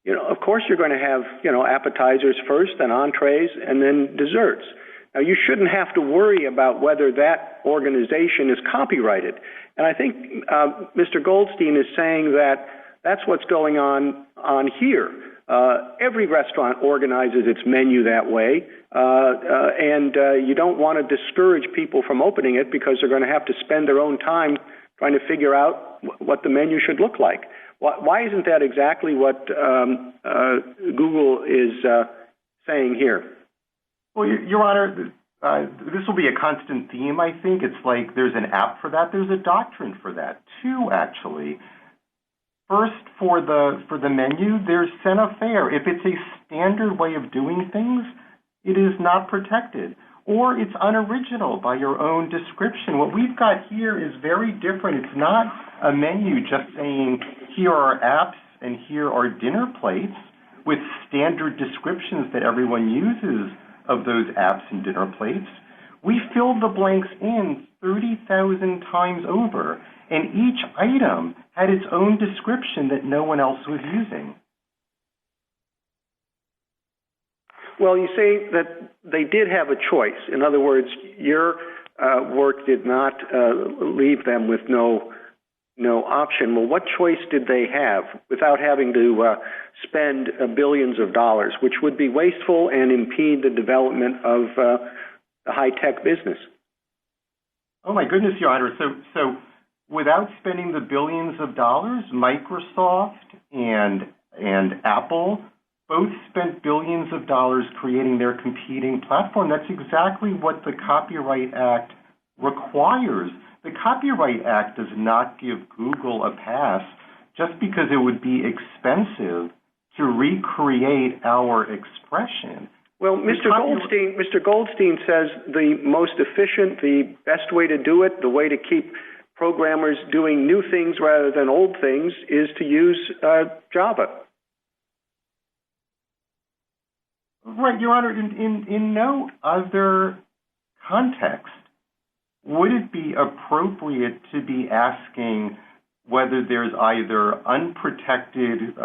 You know, of course, you're going to have, appetizers first, then entrees, and then desserts. Now, you shouldn't have to worry about whether that organization is copyrighted. And I think Mr. Goldstein is saying that that's what's going on here. Every restaurant organizes its menu that way, and you don't want to discourage people from opening it because they're going to have to spend their own time trying to figure out what the menu should look like. Why isn't that exactly what Google is saying here? Well, Your Honor, this will be a constant theme, I think. It's like there's an app for that. There's a doctrine for that, too, actually. First, for the menu, there's sine faire. If it's a standard way of doing things, it is not protected. Or it's unoriginal by your own description. What we've got here is very different. It's not a menu just saying, here are apps and here are dinner plates with standard descriptions that everyone uses of those apps and dinner plates. We filled the blanks in 30,000 times over, and each item had its own description that no one else was using. Well, you say that they did have a choice. In other words, your work did not leave them with no option. Well, what choice did they have without having to spend billions of dollars, which would be wasteful and impede the development of the high-tech business? Oh, my goodness, Your Honor. So without spending the billions of dollars, Microsoft and Apple both spent billions of dollars creating their competing platform. That's exactly what the Copyright Act requires. The Copyright Act does not give Google a pass just because it would be expensive to recreate our expression. Well, Mr. Goldstein says the most efficient, the best way to do it, the way to keep programmers doing new things rather than old things is to use Java. Right, Your Honor, in no other context would it be appropriate to be asking whether there's either unprotected,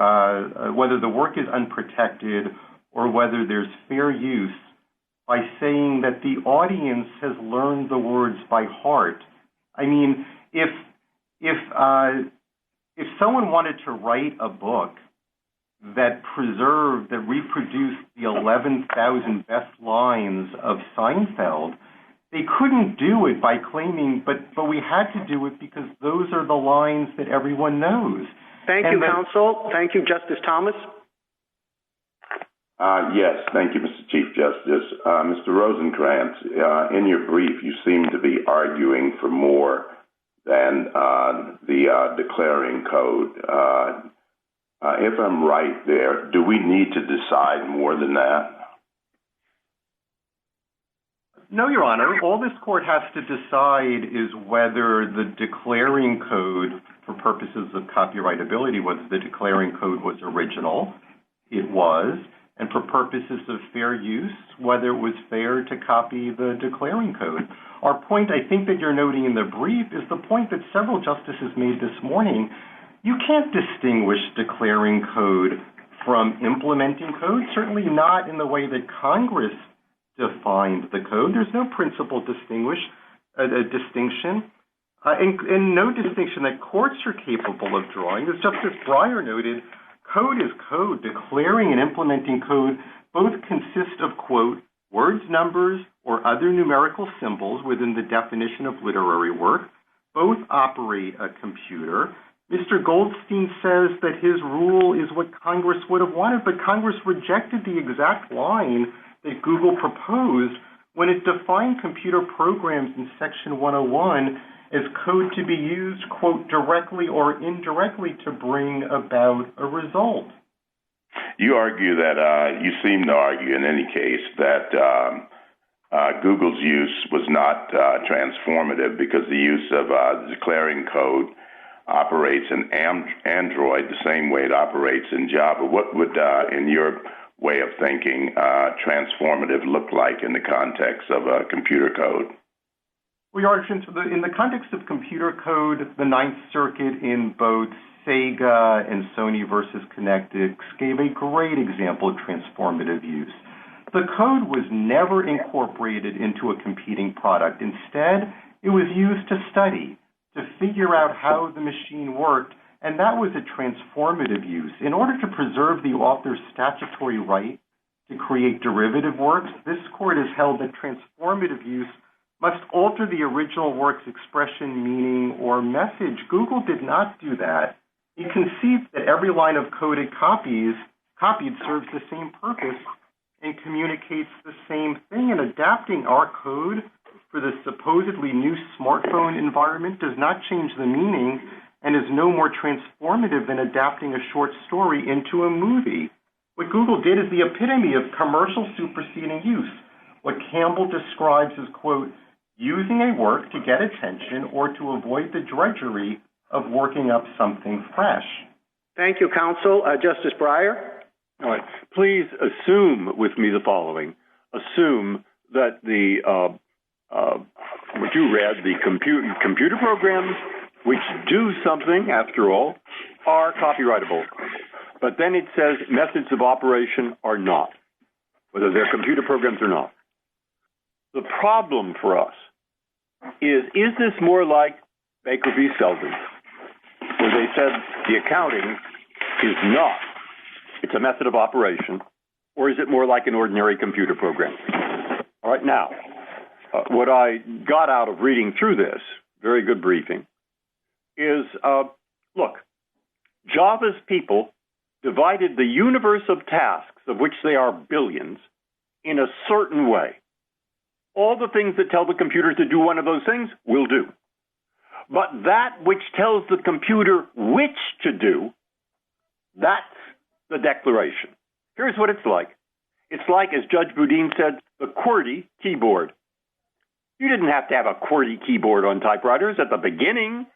whether the work is unprotected or whether there's fair use by saying that the audience has learned the words by heart? I mean, if someone wanted to write a book that reproduced the 11,000 best lines of Seinfeld, they couldn't do it by claiming, but we had to do it because those are the lines that everyone knows. Thank you, counsel. Thank you, Justice Thomas. Yes, thank you, Mr. Chief Justice. Mr. Rosenkranz, in your brief, you seem to be arguing for more than the declaring code. If I'm right there, do we need to decide more than that? No, Your Honor. All this court has to decide is whether the declaring code, for purposes of copyrightability, whether the declaring code was original. It was. And for purposes of fair use, whether it was fair to copy the declaring code. Our point, I think, that you're noting in the brief is the point that several justices made this morning. You can't distinguish declaring code from implementing code, certainly not in the way that Congress defined the code. There's no principal distinction, and no distinction that courts are capable of drawing. As Justice Breyer noted, code is code. Declaring and implementing code both consist of, quote, words, numbers, or other numerical symbols within the definition of literary work. Both operate a computer. Mr. Goldstein says that his rule is what Congress would have wanted, but Congress rejected the exact line that Google proposed when it defined computer programs in Section 101 as code to be used, quote, directly or indirectly to bring about a result. You argue that, you seem to argue in any case that Google's use was not transformative because the use of declaring code operates in Android the same way it operates in Java. What would, in your way of thinking, transformative look like in the context of computer code? Well, Your Honor, in the context of computer code, the Ninth Circuit in both Sega and Sony versus Connectix gave a great example of transformative use. The code was never incorporated into a competing product. Instead, it was used to study, to figure out how the machine worked, and that was a transformative use. In order to preserve the author's statutory right to create derivative works, this court has held that transformative use must alter the original work's expression, meaning, or message. Google did not do that. It conceived that every line of code it copied serves the same purpose and communicates the same thing. And adapting our code for the supposedly new smartphone environment does not change the meaning and is no more transformative than adapting a short story into a movie. What Google did is the epitome of commercial superseding use. What Campbell describes as, quote, using a work to get attention or to avoid the drudgery of working up something fresh. Thank you, counsel. Justice Breyer? All right. Please assume with me the following. Assume that what you read, the computer programs which do something, after all, are copyrightable. But then it says methods of operation are not, whether they're computer programs or not. The problem for us is this more like Baker v. Selden, where they said the accounting is not, it's a method of operation, or is it more like an ordinary computer program? All right, now, what I got out of reading through this, very good briefing, is, look, Java's people divided the universe of tasks, of which they are billions, in a certain way. All the things that tell the computer to do one of those things will do. But that which tells the computer which to do, that's the declaration. Here's what it's like. It's like, as Judge Boudin said, the QWERTY keyboard. You didn't have to have a QWERTY keyboard on typewriters at the beginning,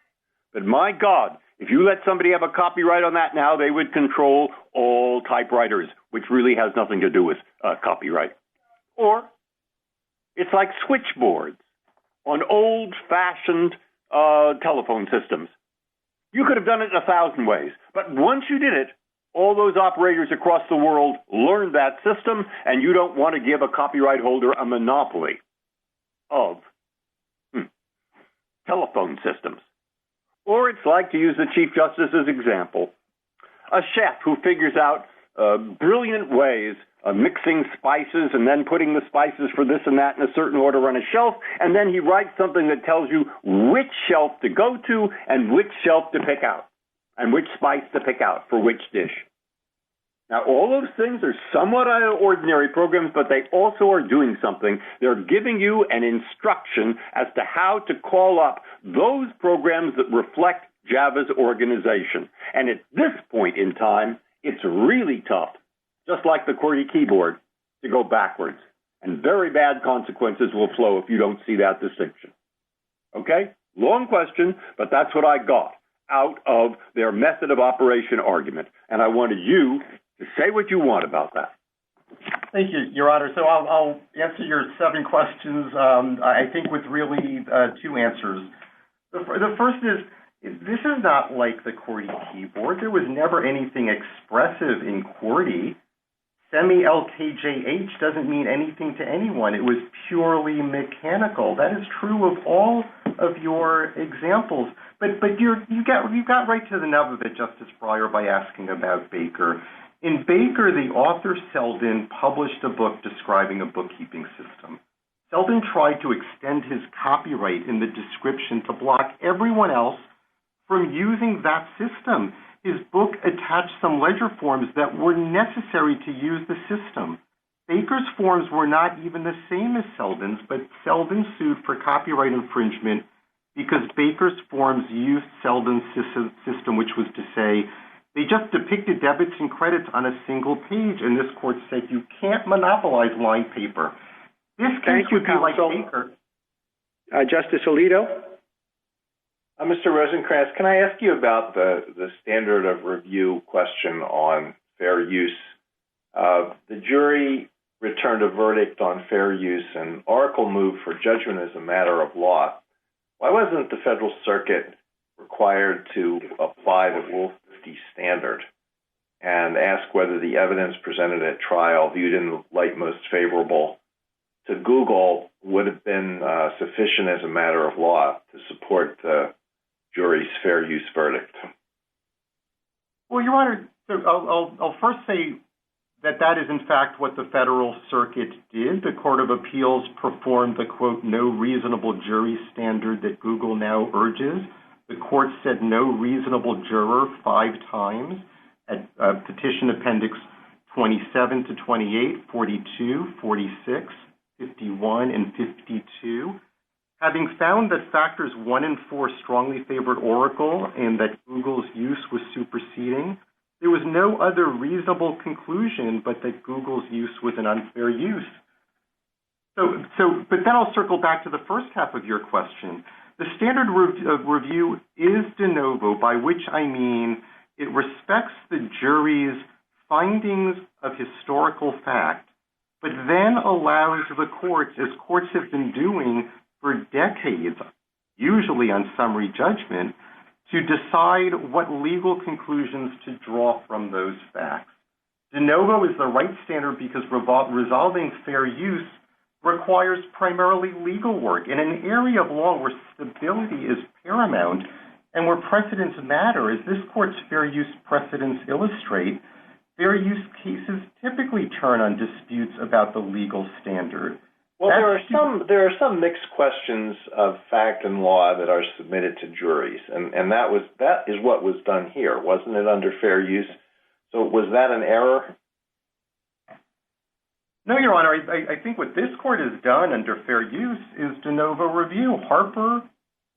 but my God, if you let somebody have a copyright on that now, they would control all typewriters, which really has nothing to do with copyright. Or it's like switchboards. on old-fashioned telephone systems. You could have done it 1,000 ways, but once you did it, all those operators across the world learned that system, and you don't want to give a copyright holder a monopoly of telephone systems. Or it's like, to use the Chief Justice's example, a chef who figures out brilliant ways of mixing spices and then putting the spices for this and that in a certain order on a shelf, and then he writes something that tells you which shelf to go to and which shelf to pick out and which spice to pick out for which dish. Now, all those things are somewhat ordinary programs, but they also are doing something. They're giving you an instruction as to how to call up those programs that reflect Java's organization. And at this point in time, it's really tough, just like the QWERTY keyboard, to go backwards. And very bad consequences will flow if you don't see that distinction. Okay? Long question, but that's what I got out of their method of operation argument. And I wanted you to say what you want about that. Thank you, Your Honor. So I'll answer your 7 questions, I think, with really 2 answers. The first is, this is not like the QWERTY keyboard. There was never anything expressive in QWERTY. Semi-LKJH doesn't mean anything to anyone. It was purely mechanical. That is true of all of your examples. But you got right to the nub of it, Justice Breyer, by asking about Baker. In Baker, the author Selden published a book describing a bookkeeping system. Selden tried to extend his copyright in the description to block everyone else from using that system. His book attached some ledger forms that were necessary to use the system. Baker's forms were not even the same as Selden's, but Selden sued for copyright infringement because Baker's forms used Selden's system, which was to say, they just depicted debits and credits on a single page, and this court said you can't monopolize line paper. This case would be like Baker. Justice Alito? Mr. Rosenkranz, can I ask you about the standard of review question on fair use? The jury returned a verdict on fair use, and Oracle moved for judgment as a matter of law. Why wasn't the Federal Circuit required to apply the Rule 50 standard and ask whether the evidence presented at trial, viewed in the light most favorable to Google, would have been sufficient as a matter of law to support the jury's fair use verdict? Well, Your Honor, I'll first say that is in fact what the Federal Circuit did. The Court of Appeals performed the, quote, no reasonable jury standard that Google now urges. The court said no reasonable juror 5 times at Petition Appendix 27 to 28, 42, 46, 51, and 52. Having found that factors 1 and 4 strongly favored Oracle and that Google's use was superseding, there was no other reasonable conclusion but that Google's use was an unfair use. But then I'll circle back to the first half of your question. The standard of review is de novo, by which I mean it respects the jury's findings of historical fact, but then allows the courts, as courts have been doing for decades, usually on summary judgment, to decide what legal conclusions to draw from those facts. De novo is the right standard because resolving fair use requires primarily legal work. In an area of law where stability is paramount and where precedents matter, as this court's fair use precedents illustrate, fair use cases typically turn on disputes about the legal standard. Well, there are some mixed questions of fact and law that are submitted to juries, and that is what was done here, wasn't it, under fair use? So was that an error? No, Your Honor. I think what this court has done under fair use is de novo review. Harper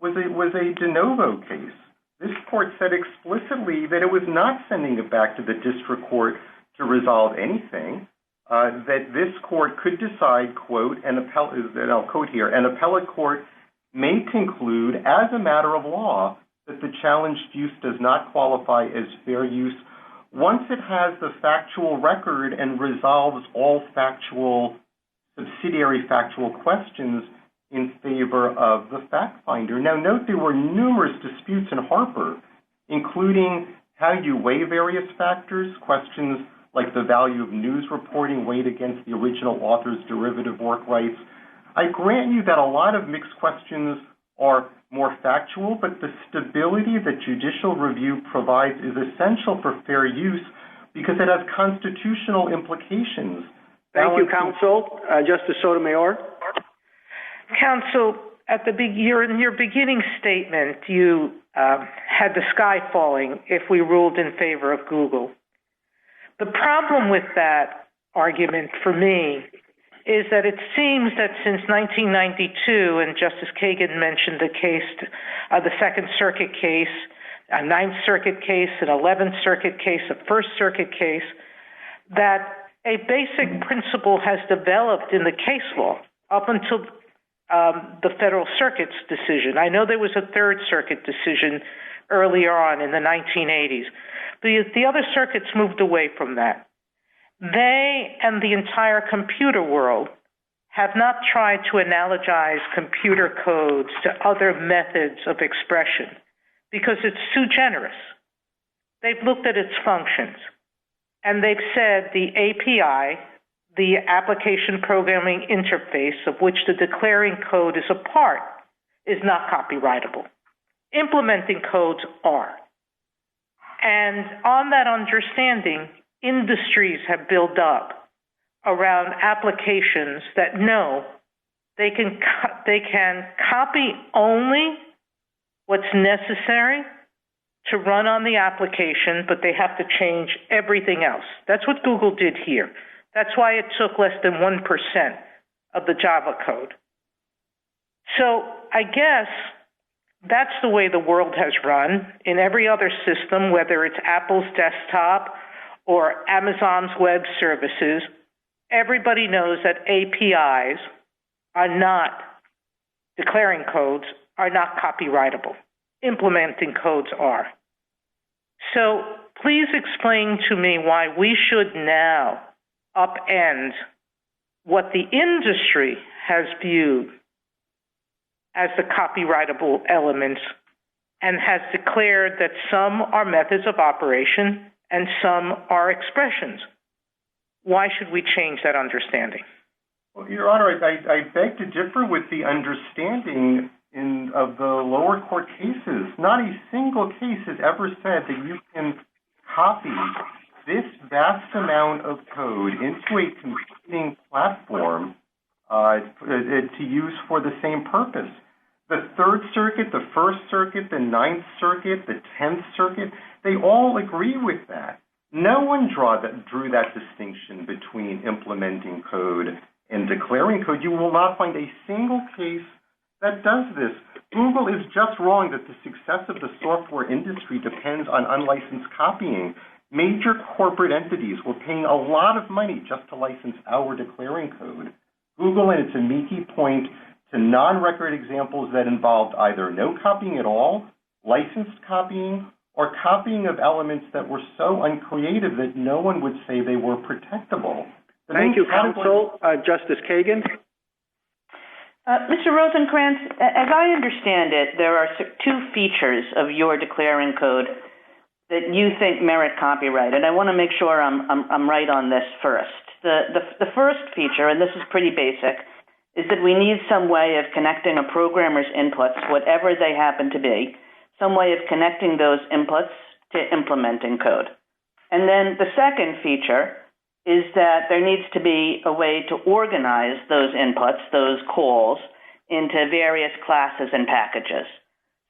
was a de novo case. This court said explicitly that it was not sending it back to the district court to resolve anything, that this court could decide, quote, and I'll quote here, an appellate court may conclude as a matter of law that the challenged use does not qualify as fair use once it has the factual record and resolves all subsidiary factual questions in favor of the fact finder. Now, note there were numerous disputes in Harper, including how you weigh various factors, questions like the value of news reporting weighed against the original author's derivative work rights. I grant you that a lot of mixed questions are more factual, but the stability that judicial review provides is essential for fair use because it has constitutional implications. Thank you, counsel. Justice Sotomayor. Counsel, in your beginning statement, you had the sky falling if we ruled in favor of Google. The problem with that argument for me is that it seems that since 1992, and Justice Kagan mentioned the case, the Second Circuit case, a Ninth Circuit case, an 11th Circuit case, a First Circuit case, that a basic principle has developed in the case law up until the Federal Circuit's decision. I know there was a Third Circuit decision earlier on in the 1980s. The other circuits moved away from that. They and the entire computer world have not tried to analogize computer codes to other methods of expression because it's too generous. They've looked at its functions, and they've said the API, the application programming interface of which the declaring code is a part, is not copyrightable. Implementing codes are. And on that understanding, industries have built up around applications that know they can copy only what's necessary to run on the application, but they have to change everything else. That's what Google did here. That's why it took less than 1% of the Java code. So I guess that's the way the world has run in every other system, whether it's Apple's desktop or Amazon's web services. Everybody knows that APIs are not, declaring codes are not copyrightable. Implementing codes are. So please explain to me why we should now upend what the industry has viewed as the copyrightable elements and has declared that some are methods of operation and some are expressions. Why should we change that understanding? Well, Your Honor, I beg to differ with the understanding of the lower court cases. Not a single case has ever said that you can copy this vast amount of code into a competing platform to use for the same purpose. The Third Circuit, the First Circuit, the Ninth Circuit, the 10th Circuit, they all agree with that. No one drew that distinction between implementing code and declaring code. You will not find a single case that does this. Google is just wrong that the success of the software industry depends on unlicensed copying. Major corporate entities were paying a lot of money just to license our declaring code. Google and its amici point to non-record examples that involved either no copying at all, licensed copying, or copying of elements that were so uncreative that no one would say they were protectable. Thank you, counsel. Justice Kagan? Mr. Rosenkranz, as I understand it, there are two features of your declaring code that you think merit copyright, and I want to make sure I'm right on this first. The first feature, and this is pretty basic, is that we need some way of connecting a programmer's inputs, whatever they happen to be, some way of connecting those inputs to implementing code. And then the second feature is that there needs to be a way to organize those inputs, those calls, into various classes and packages.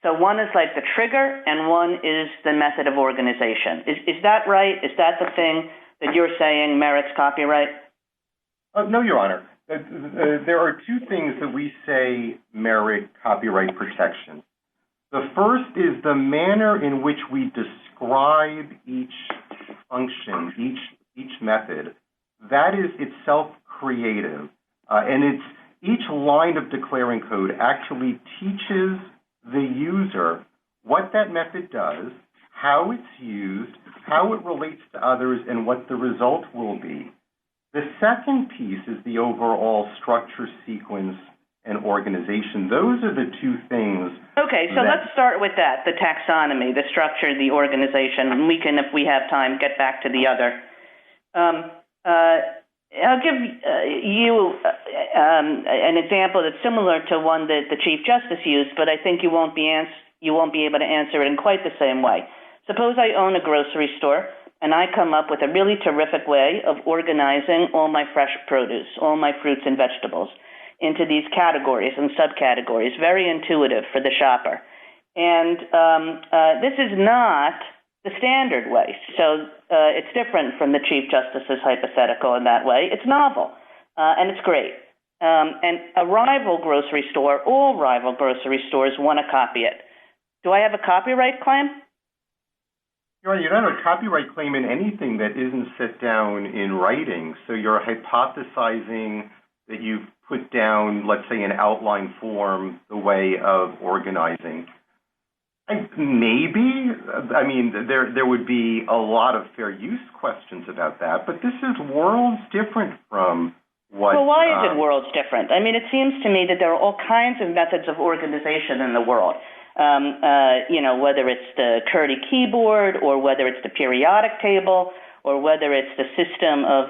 So one is like the trigger, and one is the method of organization. Is that right? Is that the thing that you're saying merits copyright? No, Your Honor. There are two things that we say merit copyright protection. The first is the manner in which we describe each function, each method. That is itself creative. And each line of declaring code actually teaches the user what that method does, how it's used, how it relates to others, and what the result will be. The second piece is the overall structure sequence and organization. Those are the two things. Okay, so let's start with that, the taxonomy, the structure, the organization, and we can, if we have time, get back to the other. I'll give you an example that's similar to one that the Chief Justice used, but I think you won't be able to answer it in quite the same way. Suppose I own a grocery store, and I come up with a really terrific way of organizing all my fresh produce, all my fruits and vegetables, into these categories and subcategories, very intuitive for the shopper. And this is not the standard way. So it's different from the Chief Justice's hypothetical in that way. It's novel, and it's great. And a rival grocery store, all rival grocery stores want to copy it. Do I have a copyright claim? You don't have a copyright claim in anything that isn't set down in writing. So you're hypothesizing that you've put down, let's say, an outline form, the way of organizing. Maybe. I mean, there would be a lot of fair use questions about that, but this is worlds different from what... Well, why is it worlds different? I mean, it seems to me that there are all kinds of methods of organization in the world. Whether it's the QWERTY keyboard or whether it's the periodic table or whether it's the system of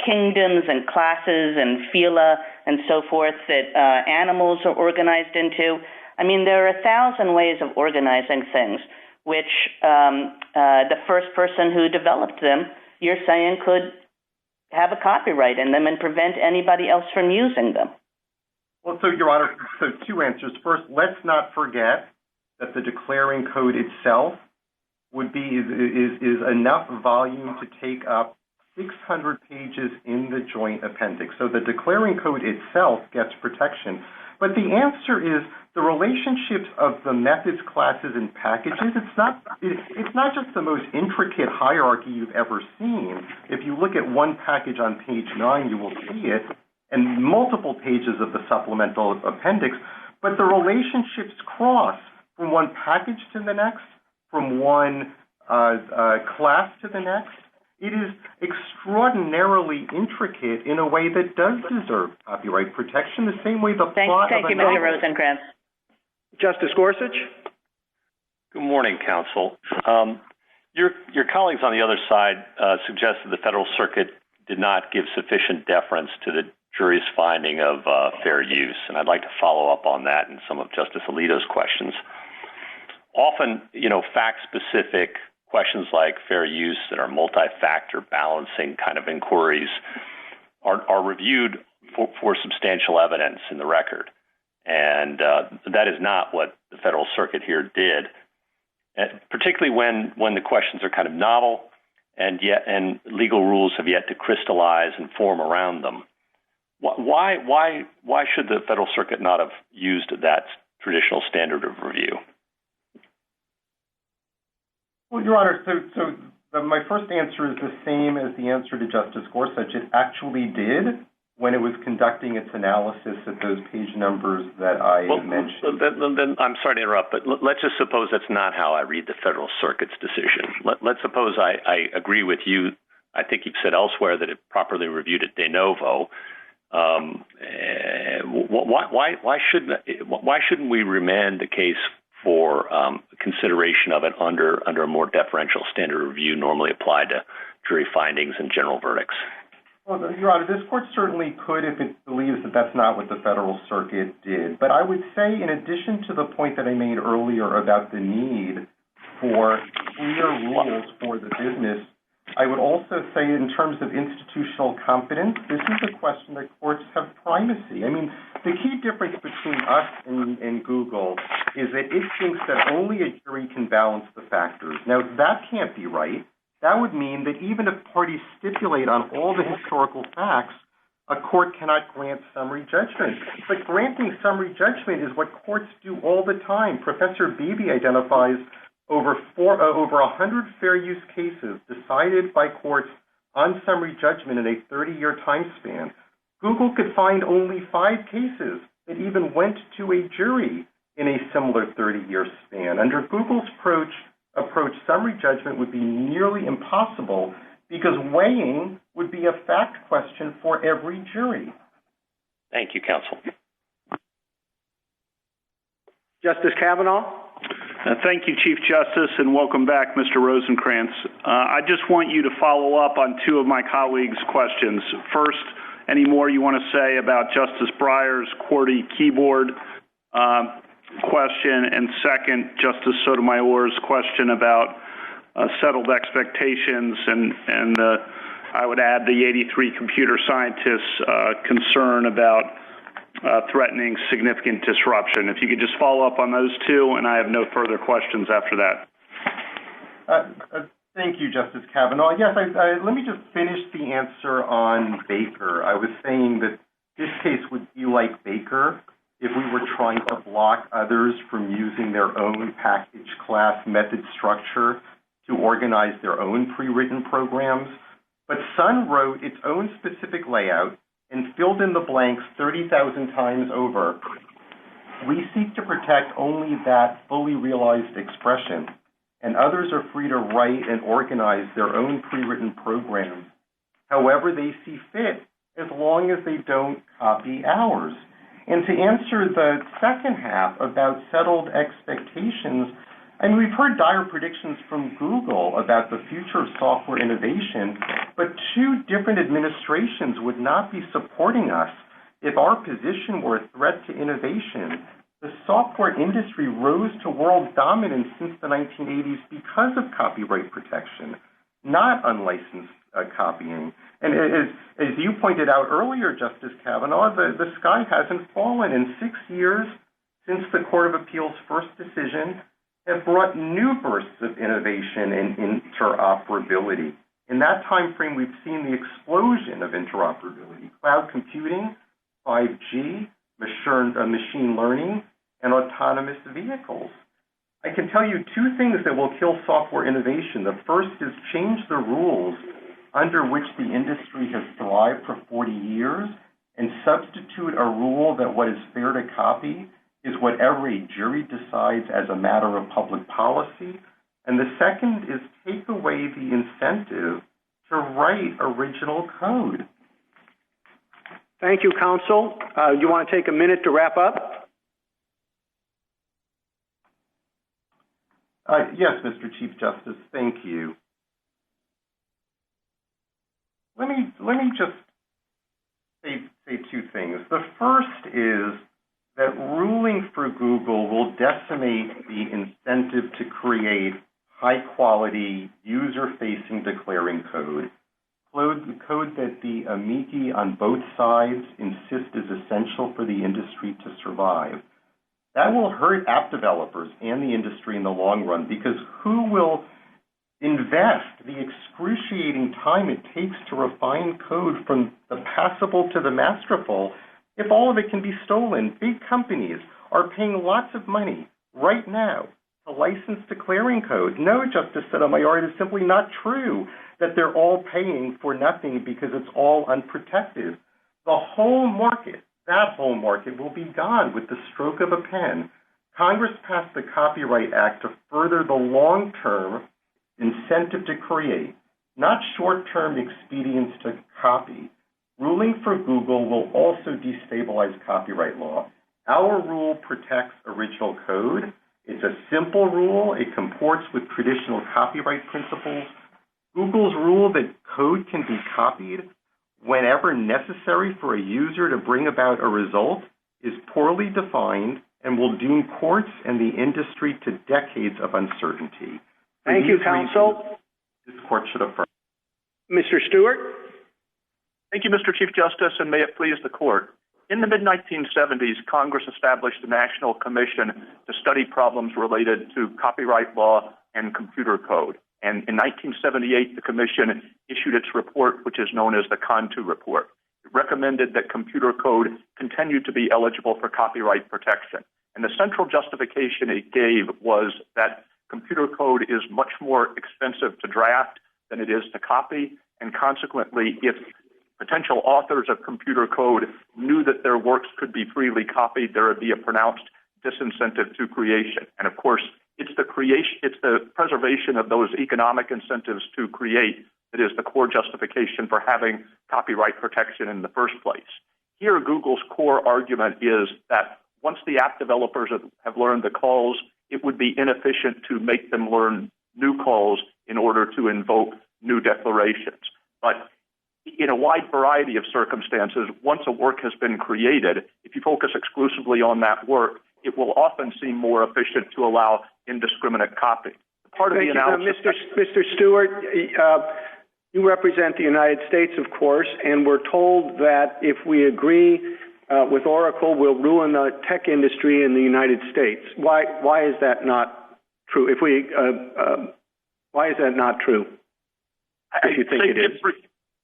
kingdoms and classes and phyla and so forth that animals are organized into. I mean, there are 1,000 ways of organizing things, which the first person who developed them, you're saying, could have a copyright in them and prevent anybody else from using them. Well, so, Your Honor, so two answers. First, let's not forget that the declaring code itself would be is enough volume to take up 600 pages in the joint appendix. So the declaring code itself gets protection. But the answer is the relationships of the methods, classes, and packages. It's not just the most intricate hierarchy you've ever seen. If you look at one package on page 9, you will see it, and multiple pages of the supplemental appendix. But the relationships cross from one package to the next, from one class to the next. It is extraordinarily intricate in a way that does deserve copyright protection, the same way the plot Thank you, Mr. Rosenkranz. Justice Gorsuch? Good morning, counsel. Your colleagues on the other side suggested the Federal Circuit did not give sufficient deference to the jury's finding of fair use, and I'd like to follow up on that and some of Justice Alito's questions. Often, fact-specific questions like fair use that are multi-factor balancing kind of inquiries are reviewed for substantial evidence in the record. And that is not what the Federal Circuit here did, particularly when the questions are kind of novel and legal rules have yet to crystallize and form around them. Why should the Federal Circuit not have used that traditional standard of review? Well, Your Honor, so my first answer is the same as the answer to Justice Gorsuch. It actually did when it was conducting its analysis at those page numbers that I mentioned. Then I'm sorry to interrupt, but let's just suppose that's not how I read the Federal Circuit's decision. Let's suppose I agree with you. I think you've said elsewhere that it properly reviewed it de novo. Why shouldn't we remand the case for consideration of it under a more deferential standard of review normally applied to jury findings and general verdicts? Well, Your Honor, this court certainly could if it believes that that's not what the Federal Circuit did. But I would say, in addition to the point that I made earlier about the need for clear rules for the business, I would also say in terms of institutional competence, this is a question that courts have primacy. I mean, the key difference between us and Google is that it thinks that only a jury can balance the factors. Now, that can't be right. That would mean that even if parties stipulate on all the historical facts, a court cannot grant summary judgment. But granting summary judgment is what courts do all the time. Professor Beebe identifies over 100 fair use cases decided by courts on summary judgment in a 30-year time span. Google could find only 5 cases that even went to a jury in a similar 30-year span. Under Google's approach, summary judgment would be nearly impossible because weighing would be a fact question for every jury. Thank you, counsel. Justice Kavanaugh? Thank you, Chief Justice, and welcome back, Mr. Rosenkranz. I just want you to follow up on two of my colleagues' questions. First, any more you want to say about Justice Breyer's QWERTY keyboard question, and second, Justice Sotomayor's question about settled expectations and I would add the 83 computer scientists' concern about threatening significant disruption. If you could just follow up on those two, and I have no further questions after that. Thank you, Justice Kavanaugh. Yes, let me just finish the answer on Baker. I was saying that this case would be like Baker if we were trying to block others from using their own package class method structure to organize their own pre-written programs. But Sun wrote its own specific layout and filled in the blanks 30,000 times over. We seek to protect only that fully realized expression, and others are free to write and organize their own pre-written programs however they see fit, as long as they don't copy ours. And to answer the second half about settled expectations, I mean, we've heard dire predictions from Google about the future of software innovation, but two different administrations would not be supporting us if our position were a threat to innovation. The software industry rose to world dominance since the 1980s because of copyright protection, not unlicensed copying. And as you pointed out earlier, Justice Kavanaugh, the sky hasn't fallen. In 6 years since the Court of Appeals' first decision, have brought new bursts of innovation and interoperability. In that time frame, we've seen the explosion of interoperability: cloud computing, 5G, machine learning, and autonomous vehicles. I can tell you two things that will kill software innovation. The first is change the rules under which the industry has thrived for 40 years and substitute a rule that what is fair to copy is whatever a jury decides as a matter of public policy. And the second is take away the incentive to write original code. Thank you, counsel. You want to take a minute to wrap up? Yes, Mr. Chief Justice, thank you. Let me just say two things. The first is that ruling for Google will decimate the incentive to create high-quality, user-facing declaring code that the amici on both sides insist is essential for the industry to survive. That will hurt app developers and the industry in the long run, because who will invest the excruciating time it takes to refine code from the passable to the masterful if all of it can be stolen? Big companies are paying lots of money right now to license declaring code. No, Justice Sotomayor, it is simply not true that they're all paying for nothing because it's all unprotected. The whole market, that whole market, will be gone with the stroke of a pen. Congress passed the Copyright Act to further the long-term incentive to create, not short-term expedience to copy. Ruling for Google will also destabilize copyright law. Our rule protects original code. It's a simple rule. It comports with traditional copyright principles. Google's rule that code can be copied whenever necessary for a user to bring about a result is poorly defined and will doom courts and the industry to decades of uncertainty. Thank you, counsel. This court should affirm. Mr. Stewart? Thank you, Mr. Chief Justice, and may it please the court. In the mid-1970s, Congress established the National Commission to study problems related to copyright law and computer code. And in 1978, the commission issued its report, which is known as the CON2 report. It recommended that computer code continue to be eligible for copyright protection. And the central justification it gave was that computer code is much more expensive to draft than it is to copy, and consequently, if potential authors of computer code knew that their works could be freely copied, there would be a pronounced disincentive to creation. And of course, it's the preservation of those economic incentives to create that is the core justification for having copyright protection in the first place. Here, Google's core argument is that once the app developers have learned the calls, it would be inefficient to make them learn new calls in order to invoke new declarations. But in a wide variety of circumstances, once a work has been created, if you focus exclusively on that work, it will often seem more efficient to allow indiscriminate copying. Part of the analysis, Mr. Stewart, you represent the United States, of course, and we're told that if we agree with Oracle, we'll ruin the tech industry in the United States. Why is that not true? Why is that not true? If you think it is.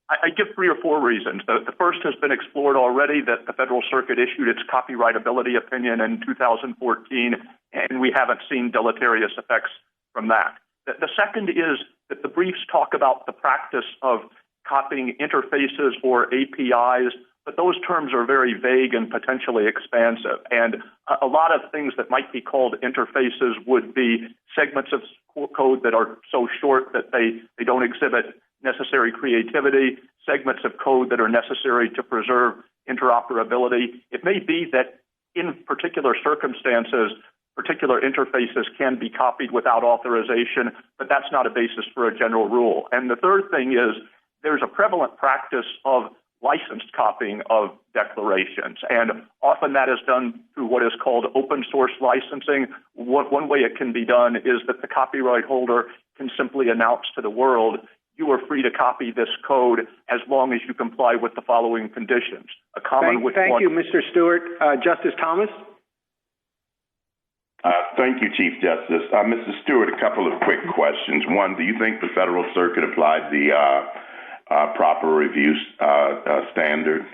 I give 3 or 4 reasons. The first has been explored already, that the Federal Circuit issued its copyrightability opinion in 2014, and we haven't seen deleterious effects from that. The second is that the briefs talk about the practice of copying interfaces or APIs, but those terms are very vague and potentially expansive. And a lot of things that might be called interfaces would be segments of code that are so short that they don't exhibit necessary creativity, segments of code that are necessary to preserve interoperability. It may be that in particular circumstances, particular interfaces can be copied without authorization, but that's not a basis for a general rule. And the third thing is there's a prevalent practice of licensed copying of declarations, and often that is done through what is called open source licensing. One way it can be done is that the copyright holder can simply announce to the world, you are free to copy this code as long as you comply with the following conditions. Thank you, Mr. Stewart. Justice Thomas? Thank you, Chief Justice. Mr. Stewart, a couple of quick questions. One, do you think the Federal Circuit applied the proper review standard?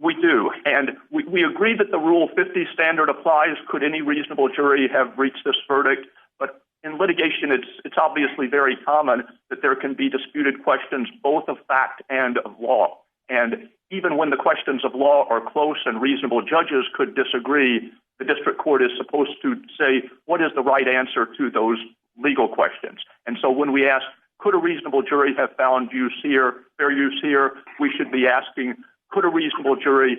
We do, and we agree that the Rule 50 standard applies. Could any reasonable jury have reached this verdict? But in litigation, it's obviously very common that there can be disputed questions both of fact and of law. And even when the questions of law are close and reasonable judges could disagree, the district court is supposed to say, what is the right answer to those legal questions? And so when we ask, could a reasonable jury have found fair use here, we should be asking, could a reasonable jury,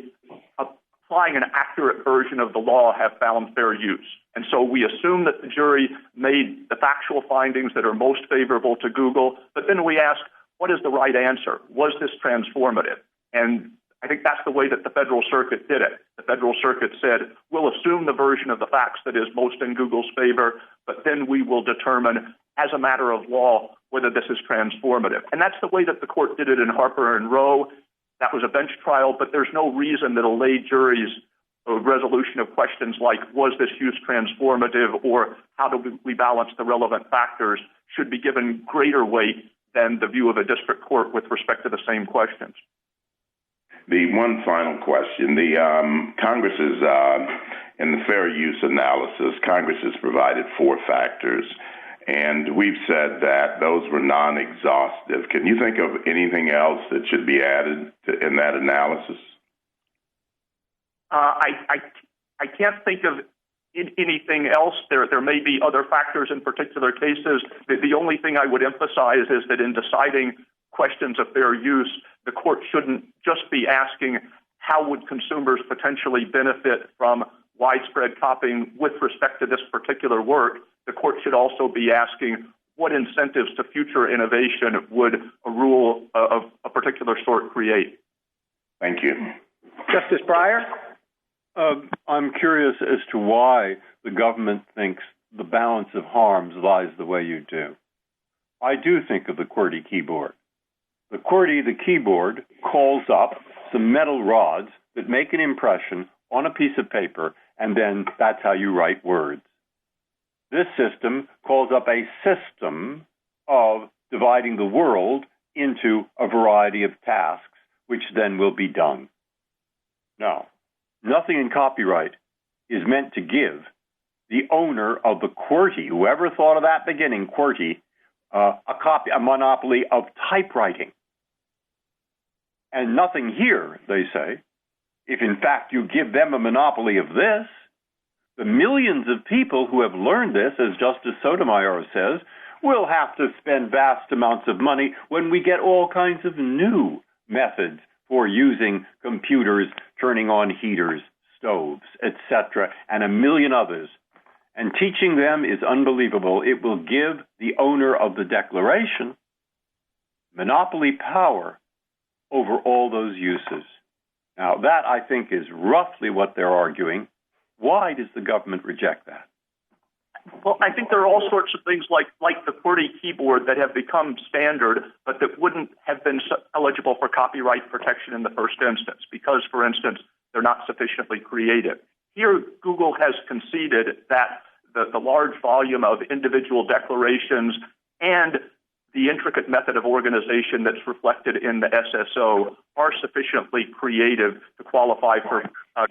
applying an accurate version of the law, have found fair use? And so we assume that the jury made the factual findings that are most favorable to Google, but then we ask, what is the right answer? Was this transformative? And I think that's the way that the Federal Circuit did it. The Federal Circuit said, we'll assume the version of the facts that is most in Google's favor, but then we will determine as a matter of law whether this is transformative. And that's the way that the court did it in Harper and Rowe. That was a bench trial, but there's no reason that a lay jury's resolution of questions like, was this use transformative, or how do we balance the relevant factors, should be given greater weight than the view of a district court with respect to the same questions. The one final question, the Congress is, in the fair use analysis, Congress has provided 4 factors, and we've said that those were non-exhaustive. Can you think of anything else that should be added in that analysis? I can't think of anything else. There may be other factors in particular cases. The only thing I would emphasize is that in deciding questions of fair use, the court shouldn't just be asking how would consumers potentially benefit from widespread copying with respect to this particular work. The court should also be asking what incentives to future innovation would a rule of a particular sort create. Thank you. Justice Breyer? I'm curious as to why the government thinks the balance of harms lies the way you do. I do think of the QWERTY keyboard. The QWERTY, the keyboard, calls up some metal rods that make an impression on a piece of paper, and then that's how you write words. This system calls up a system of dividing the world into a variety of tasks, which then will be done. Now, nothing in copyright is meant to give the owner of the QWERTY, whoever thought of that beginning, QWERTY, a monopoly of typewriting. And nothing here, they say, if in fact you give them a monopoly of this, the millions of people who have learned this, as Justice Sotomayor says, will have to spend vast amounts of money when we get all kinds of new methods for using computers, turning on heaters, stoves, etc., and a million others. And teaching them is unbelievable. It will give the owner of the declaration monopoly power over all those uses. Now, that, I think, is roughly what they're arguing. Why does the government reject that? Well, I think there are all sorts of things like the QWERTY keyboard that have become standard, but that wouldn't have been eligible for copyright protection in the first instance because, for instance, they're not sufficiently creative. Here, Google has conceded that the large volume of individual declarations and the intricate method of organization that's reflected in the SSO are sufficiently creative to qualify for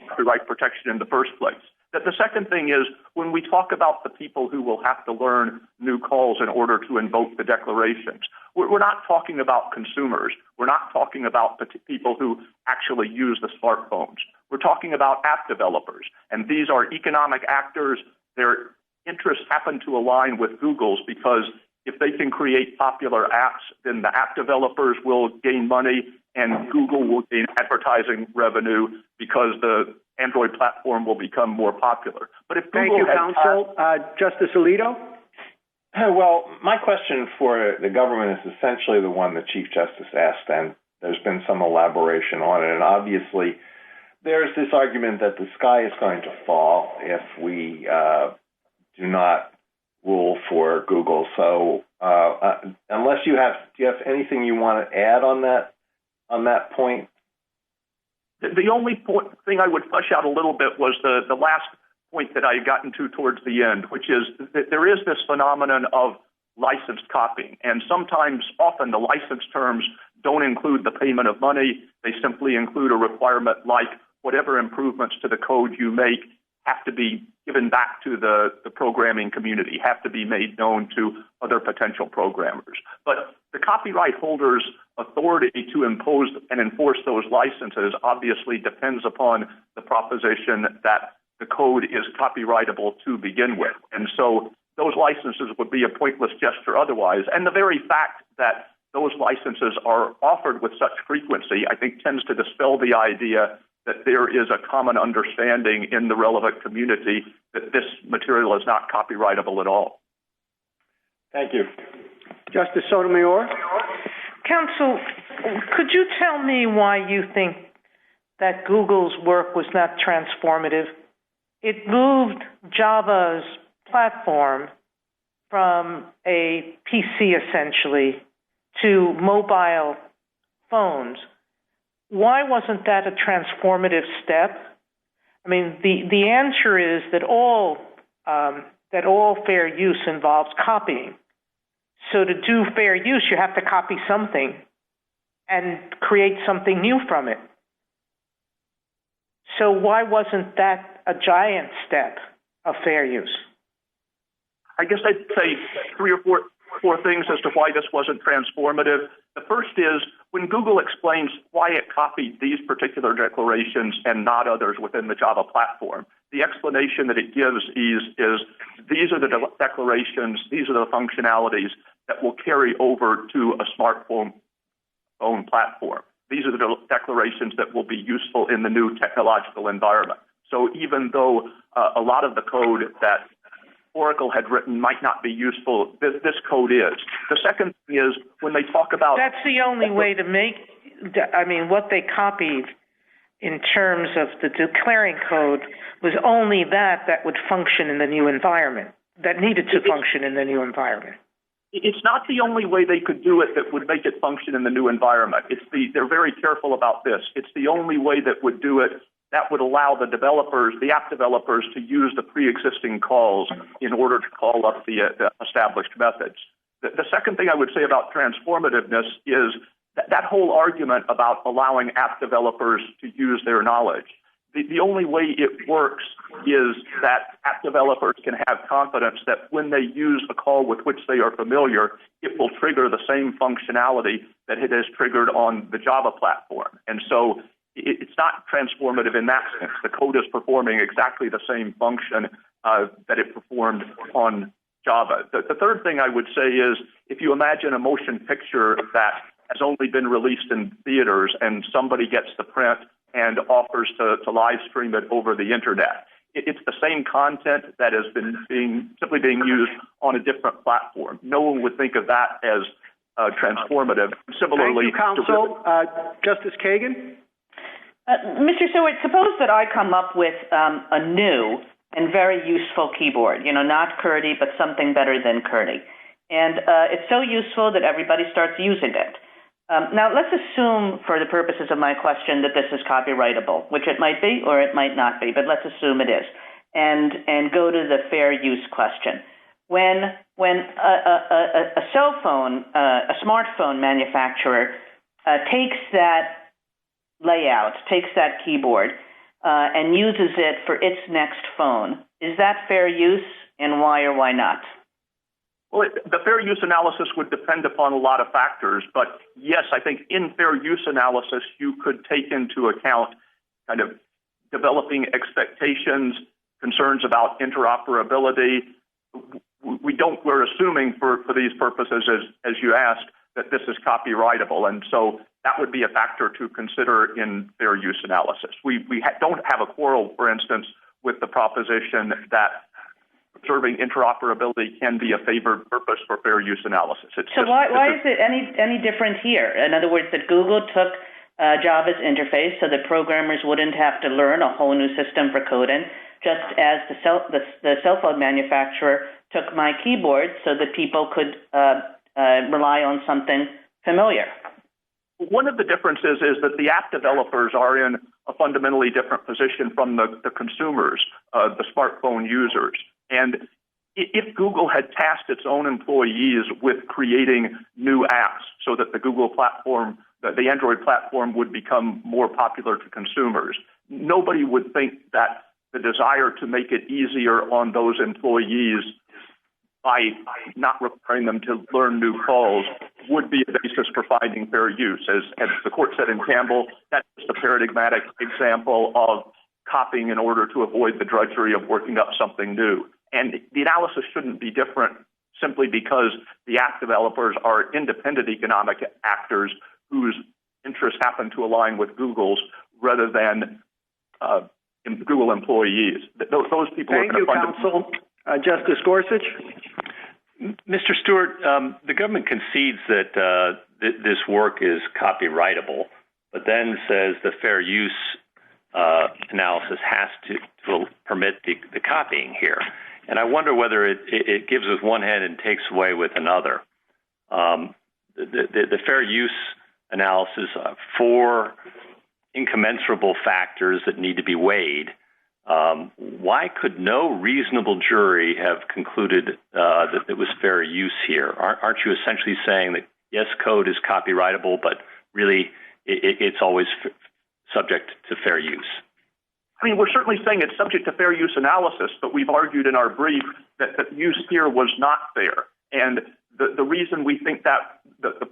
copyright protection in the first place. The second thing is when we talk about the people who will have to learn new calls in order to invoke the declarations, we're not talking about consumers. We're not talking about people who actually use the smartphones. We're talking about app developers, and these are economic actors. Their interests happen to align with Google's because if they can create popular apps, then the app developers will gain money and Google will gain advertising revenue because the Android platform will become more popular. But if Google Thank you, counsel. Justice Alito? Well, my question for the government is essentially the one the Chief Justice asked, and there's been some elaboration on it. And obviously, there's this argument that the sky is going to fall if we do not rule for Google. So, unless do you have anything you want to add on that point? The only thing I would flesh out a little bit was the last point that I had gotten to towards the end, which is that there is this phenomenon of licensed copying. And often the license terms don't include the payment of money. They simply include a requirement like whatever improvements to the code you make have to be given back to the programming community, have to be made known to other potential programmers. But the copyright holder's authority to impose and enforce those licenses obviously depends upon the proposition that the code is copyrightable to begin with. And so those licenses would be a pointless gesture otherwise. And the very fact that those licenses are offered with such frequency, I think, tends to dispel the idea that there is a common understanding in the relevant community that this material is not copyrightable at all. Thank you. Justice Sotomayor? Counsel, could you tell me why you think that Google's work was not transformative? It moved Java's platform from a PC, essentially, to mobile phones. Why wasn't that a transformative step? I mean, the answer is that all fair use involves copying. So to do fair use, you have to copy something and create something new from it. So why wasn't that a giant step of fair use? I guess I'd say three or four things as to why this wasn't transformative. The first is when Google explains why it copied these particular declarations and not others within the Java platform, the explanation that it gives is these are the declarations, these are the functionalities that will carry over to a smartphone platform. These are the declarations that will be useful in the new technological environment. So even though a lot of the code that Oracle had written might not be useful, this code is. The second thing is when they talk about... That's the only way to make, what they copied in terms of the declaring code was only that would function in the new environment, that needed to function in the new environment. It's not the only way they could do it that would make it function in the new environment. They're very careful about this. It's the only way that would do it that would allow the app developers, to use the pre-existing calls in order to call up the established methods. The second thing I would say about transformativeness is that whole argument about allowing app developers to use their knowledge. The only way it works is that app developers can have confidence that when they use a call with which they are familiar, it will trigger the same functionality that it has triggered on the Java platform. And so it's not transformative in that sense. The code is performing exactly the same function that it performed on Java. The third thing I would say is if you imagine a motion picture that has only been released in theaters and somebody gets the print and offers to live stream it over the internet. It's the same content that has been simply being used on a different platform. No one would think of that as transformative. Similarly, thank you, counsel. Justice Kagan? Mr. Stewart, suppose that I come up with a new and very useful keyboard, not QWERTY, but something better than QWERTY. And it's so useful that everybody starts using it. Now, let's assume, for the purposes of my question, that this is copyrightable, which it might be or it might not be, but let's assume it is, and go to the fair use question. When a cell phone, a smartphone manufacturer takes that layout, takes that keyboard, and uses it for its next phone, is that fair use, and why or why not? Well, the fair use analysis would depend upon a lot of factors, but yes, I think in fair use analysis, you could take into account kind of developing expectations, concerns about interoperability. We're assuming for these purposes, as you asked, that this is copyrightable, and so that would be a factor to consider in fair use analysis. We don't have a quarrel, for instance, with the proposition that observing interoperability can be a favored purpose for fair use analysis. So why is it any different here? In other words, that Google took Java's interface so that programmers wouldn't have to learn a whole new system for coding, just as the cell phone manufacturer took my keyboard so that people could rely on something familiar. One of the differences is that the app developers are in a fundamentally different position from the consumers, the smartphone users. And if Google had tasked its own employees with creating new apps so that the Google platform, the Android platform, would become more popular to consumers, nobody would think that the desire to make it easier on those employees by not requiring them to learn new calls would be a basis for finding fair use. As the court said in Campbell, that's just a paradigmatic example of copying in order to avoid the drudgery of working up something new. And the analysis shouldn't be different simply because the app developers are independent economic actors whose interests happen to align with Google's rather than Google employees. Those people Thank you, counsel. Justice Gorsuch? Mr. Stewart, the government concedes that this work is copyrightable, but then says the fair use analysis has to permit the copying here. And I wonder whether it gives with one hand and takes away with another. The fair use analysis, four incommensurable factors that need to be weighed. Why could no reasonable jury have concluded that it was fair use here? Aren't you essentially saying that, yes, code is copyrightable, but really it's always subject to fair use? I mean, we're certainly saying it's subject to fair use analysis, but we've argued in our brief that the use here was not fair. And the reason we think that the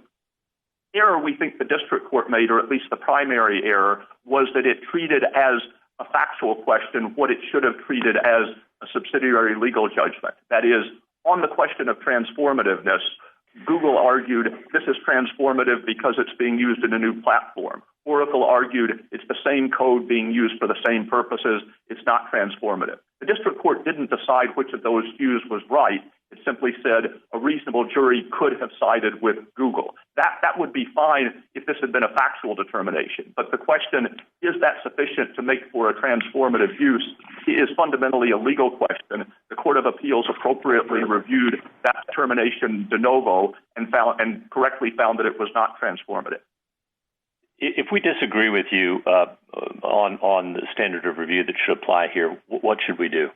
error we think the district court made, or at least the primary error, was that it treated as a factual question what it should have treated as a subsidiary legal judgment. That is, on the question of transformativeness, Google argued this is transformative because it's being used in a new platform. Oracle argued it's the same code being used for the same purposes. It's not transformative. The district court didn't decide which of those views was right. It simply said a reasonable jury could have sided with Google. That would be fine if this had been a factual determination. But the question, is that sufficient to make for a transformative use, is fundamentally a legal question. The Court of Appeals appropriately reviewed that determination de novo and correctly found that it was not transformative. If we disagree with you on the standard of review that should apply here, what should we do?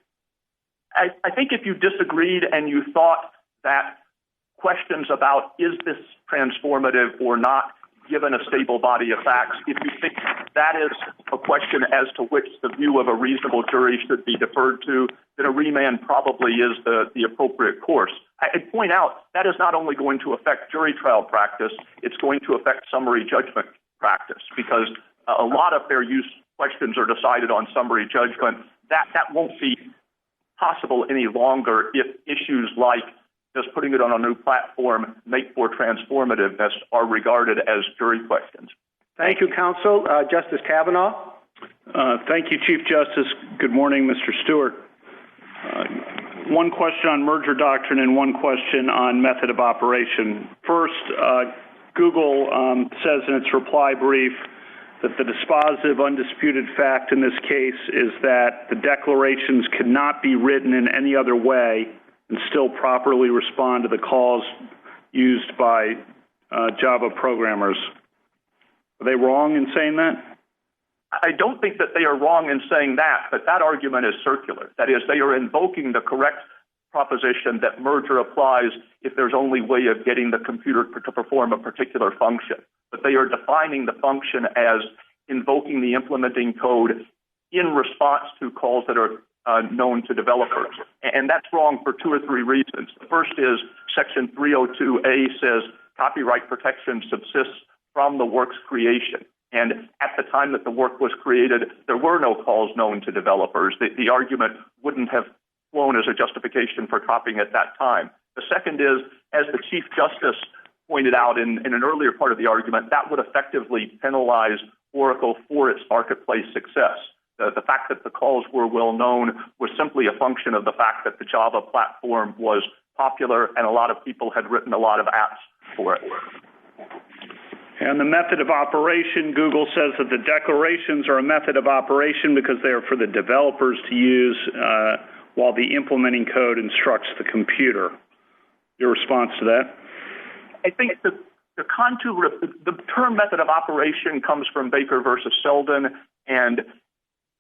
I think if you disagreed and you thought that questions about is this transformative or not, given a stable body of facts, if you think that is a question as to which the view of a reasonable jury should be deferred to, then a remand probably is the appropriate course. I'd point out that is not only going to affect jury trial practice, it's going to affect summary judgment practice, because a lot of fair use questions are decided on summary judgment. That won't be possible any longer if issues like does putting it on a new platform make for transformativeness are regarded as jury questions. Thank you, counsel. Justice Kavanaugh? Thank you, Chief Justice. Good morning, Mr. Stewart. One question on merger doctrine and one question on method of operation. First, Google says in its reply brief that the dispositive, undisputed fact in this case is that the declarations cannot be written in any other way and still properly respond to the calls used by Java programmers. Are they wrong in saying that? I don't think that they are wrong in saying that, but that argument is circular. That is, they are invoking the correct proposition that merger applies if there's only way of getting the computer to perform a particular function. But they are defining the function as invoking the implementing code in response to calls that are known to developers. And that's wrong for two or three reasons. The first is Section 302A says copyright protection subsists from the work's creation. And at the time that the work was created, there were no calls known to developers. The argument wouldn't have flown as a justification for copying at that time. The second is, as the Chief Justice pointed out in an earlier part of the argument, that would effectively penalize Oracle for its marketplace success. The fact that the calls were well known was simply a function of the fact that the Java platform was popular and a lot of people had written a lot of apps for it. And the method of operation, Google says that the declarations are a method of operation because they are for the developers to use while the implementing code instructs the computer. Your response to that? I think the term method of operation comes from Baker versus Selden, and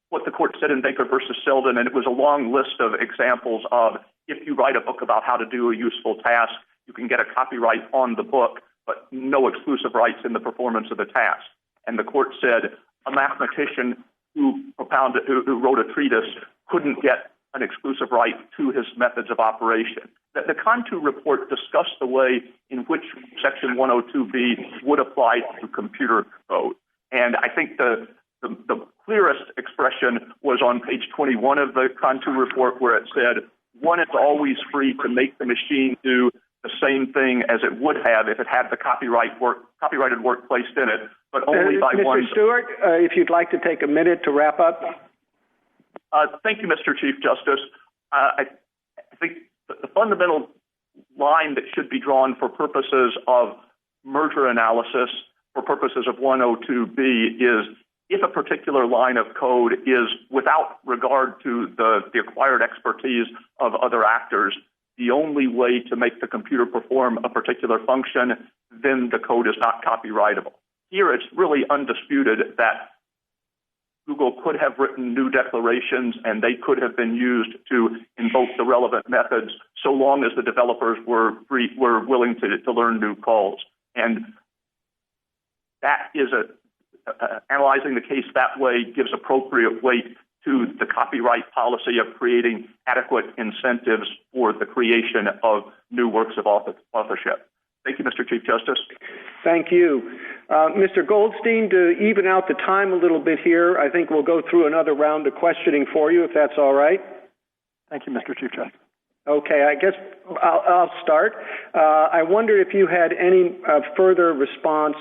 what the court said in Baker versus Selden, and it was a long list of examples of if you write a book about how to do a useful task, you can get a copyright on the book, but no exclusive rights in the performance of the task. And the court said a mathematician who wrote a treatise couldn't get an exclusive right to his methods of operation. The Cantu report discussed the way in which Section 102B would apply to computer code. And I think the clearest expression was on page 21 of the Cantu report, where it said, one is always free to make the machine do the same thing as it would have if it had the copyrighted work placed in it, but only by one. Mr. Stewart, if you'd like to take a minute to wrap up. Thank you, Mr. Chief Justice. I think the fundamental line that should be drawn for purposes of merger analysis, for purposes of 102B, is if a particular line of code is without regard to the acquired expertise of other actors, the only way to make the computer perform a particular function, then the code is not copyrightable. Here, it's really undisputed that Google could have written new declarations and they could have been used to invoke the relevant methods so long as the developers were willing to learn new calls. And that is analyzing the case that way gives appropriate weight to the copyright policy of creating adequate incentives for the creation of new works of authorship. Thank you, Mr. Chief Justice. Thank you. Mr. Goldstein, to even out the time a little bit here, I think we'll go through another round of questioning for you, if that's all right. Thank you, Mr. Chief Justice. Okay, I guess I'll start. I wonder if you had any further response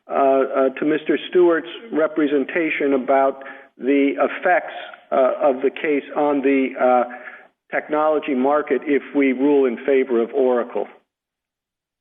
to Mr. Stewart's representation about the effects of the case on the technology market if we rule in favor of Oracle.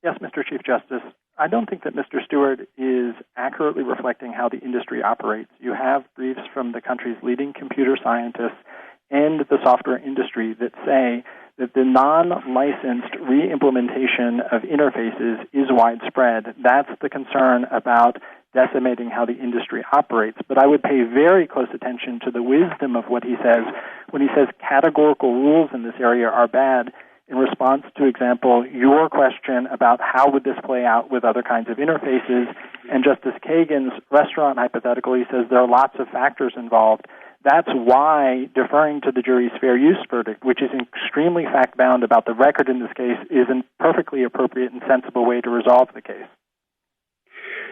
Yes, Mr. Chief Justice. I don't think that Mr. Stewart is accurately reflecting how the industry operates. You have briefs from the country's leading computer scientists and the software industry that say that the non-licensed re-implementation of interfaces is widespread. That's the concern about decimating how the industry operates. But I would pay very close attention to the wisdom of what he says when he says categorical rules in this area are bad in response to, example, your question about how would this play out with other kinds of interfaces. And Justice Kagan's restaurant hypothetical, he says there are lots of factors involved. That's why deferring to the jury's fair use verdict, which is extremely fact-bound about the record in this case, is a perfectly appropriate and sensible way to resolve the case.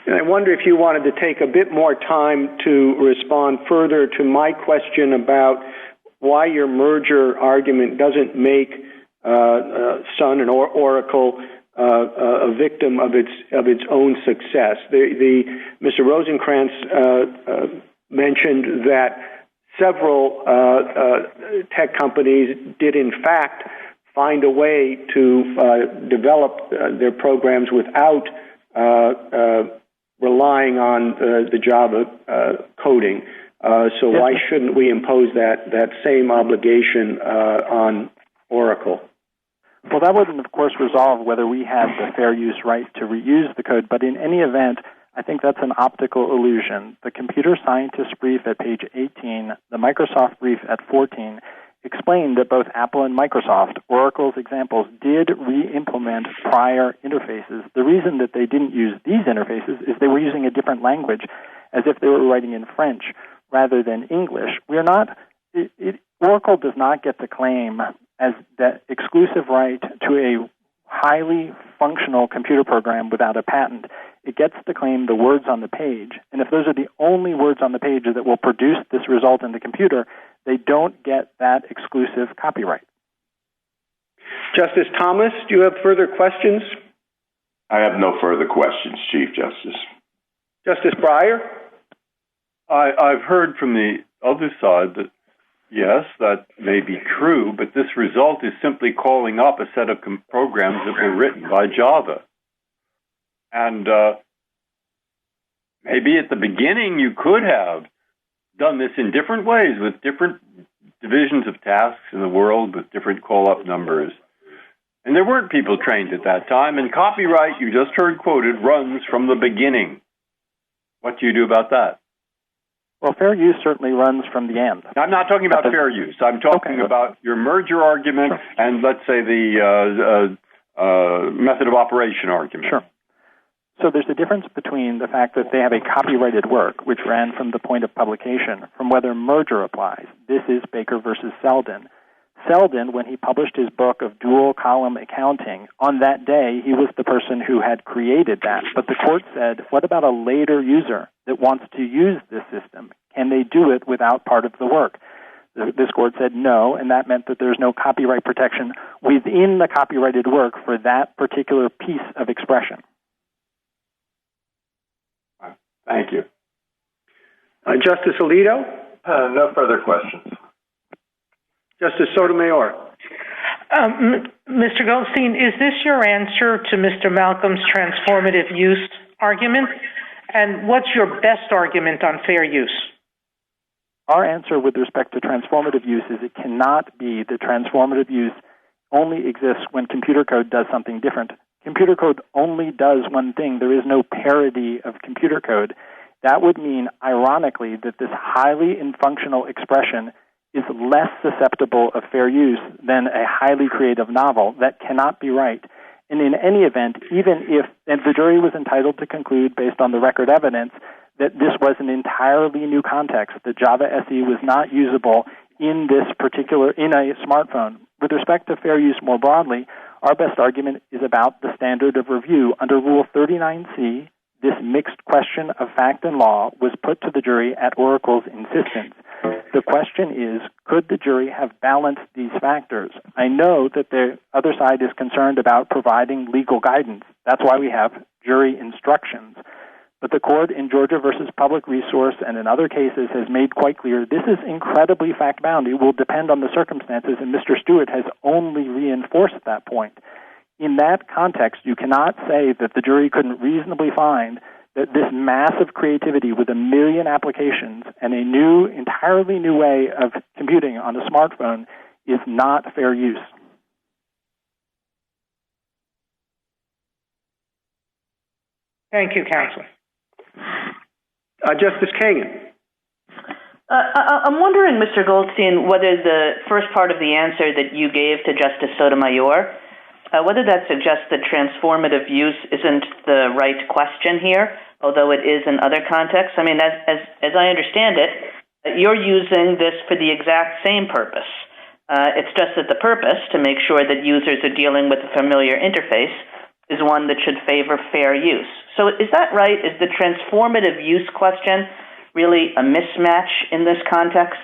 And I wonder if you wanted to take a bit more time to respond further to my question about why your merger argument doesn't make Sun and Oracle a victim of its own success. Mr. Rosencrantz mentioned that several tech companies did, in fact, find a way to develop their programs without relying on the Java coding. So why shouldn't we impose that same obligation on Oracle? Well, that wouldn't, of course, resolve whether we had the fair use right to reuse the code, but in any event, I think that's an optical illusion. The computer scientist brief at page 18, the Microsoft brief at 14, explained that both Apple and Microsoft, Oracle's examples, did re-implement prior interfaces. The reason that they didn't use these interfaces is they were using a different language, as if they were writing in French rather than English. Oracle does not get to claim as that exclusive right to a highly functional computer program without a patent. It gets to claim the words on the page, and if those are the only words on the page that will produce this result in the computer, they don't get that exclusive copyright. Justice Thomas, do you have further questions? I have no further questions, Chief Justice. Justice Breyer? I've heard from the other side that, yes, that may be true, but this result is simply calling up a set of programs that were written by Java. And maybe at the beginning you could have done this in different ways with different divisions of tasks in the world with different call-up numbers. And there weren't people trained at that time, and copyright, you just heard quoted, runs from the beginning. What do you do about that? Well, fair use certainly runs from the end. I'm not talking about fair use. I'm talking about your merger argument and, let's say, the method of operation argument. Sure. So there's a difference between the fact that they have a copyrighted work, which ran from the point of publication, from whether merger applies. This is Baker versus Selden. Selden, when he published his book of dual-column accounting, on that day, he was the person who had created that. But the court said, what about a later user that wants to use this system? Can they do it without part of the work? This court said no, and that meant that there's no copyright protection within the copyrighted work for that particular piece of expression. Thank you. Justice Alito? No further questions. Justice Sotomayor? Mr. Goldstein, is this your answer to Mr. Malcolm's transformative use argument? And what's your best argument on fair use? Our answer with respect to transformative use is it cannot be that transformative use only exists when computer code does something different. Computer code only does one thing. There is no parity of computer code. That would mean, ironically, that this highly infunctional expression is less susceptible of fair use than a highly creative novel. That cannot be right. And in any event, even if the jury was entitled to conclude, based on the record evidence, that this was an entirely new context, that Java SE was not usable in a smartphone. With respect to fair use more broadly, our best argument is about the standard of review. Under Rule 39C, this mixed question of fact and law was put to the jury at Oracle's insistence. The question is, could the jury have balanced these factors? I know that the other side is concerned about providing legal guidance. That's why we have jury instructions. But the court in Georgia versus Public Resource and in other cases has made quite clear this is incredibly fact-bound. It will depend on the circumstances, and Mr. Stewart has only reinforced that point. In that context, you cannot say that the jury couldn't reasonably find that this massive creativity with 1 million applications and a entirely new way of computing on a smartphone is not fair use. Thank you, counsel. Justice Kagan. I'm wondering, Mr. Goldstein, whether the first part of the answer that you gave to Justice Sotomayor, whether that suggests that transformative use isn't the right question here, although it is in other contexts. I mean, as I understand it, you're using this for the exact same purpose. It's just that the purpose, to make sure that users are dealing with a familiar interface, is one that should favor fair use. So is that right? Is the transformative use question really a mismatch in this context?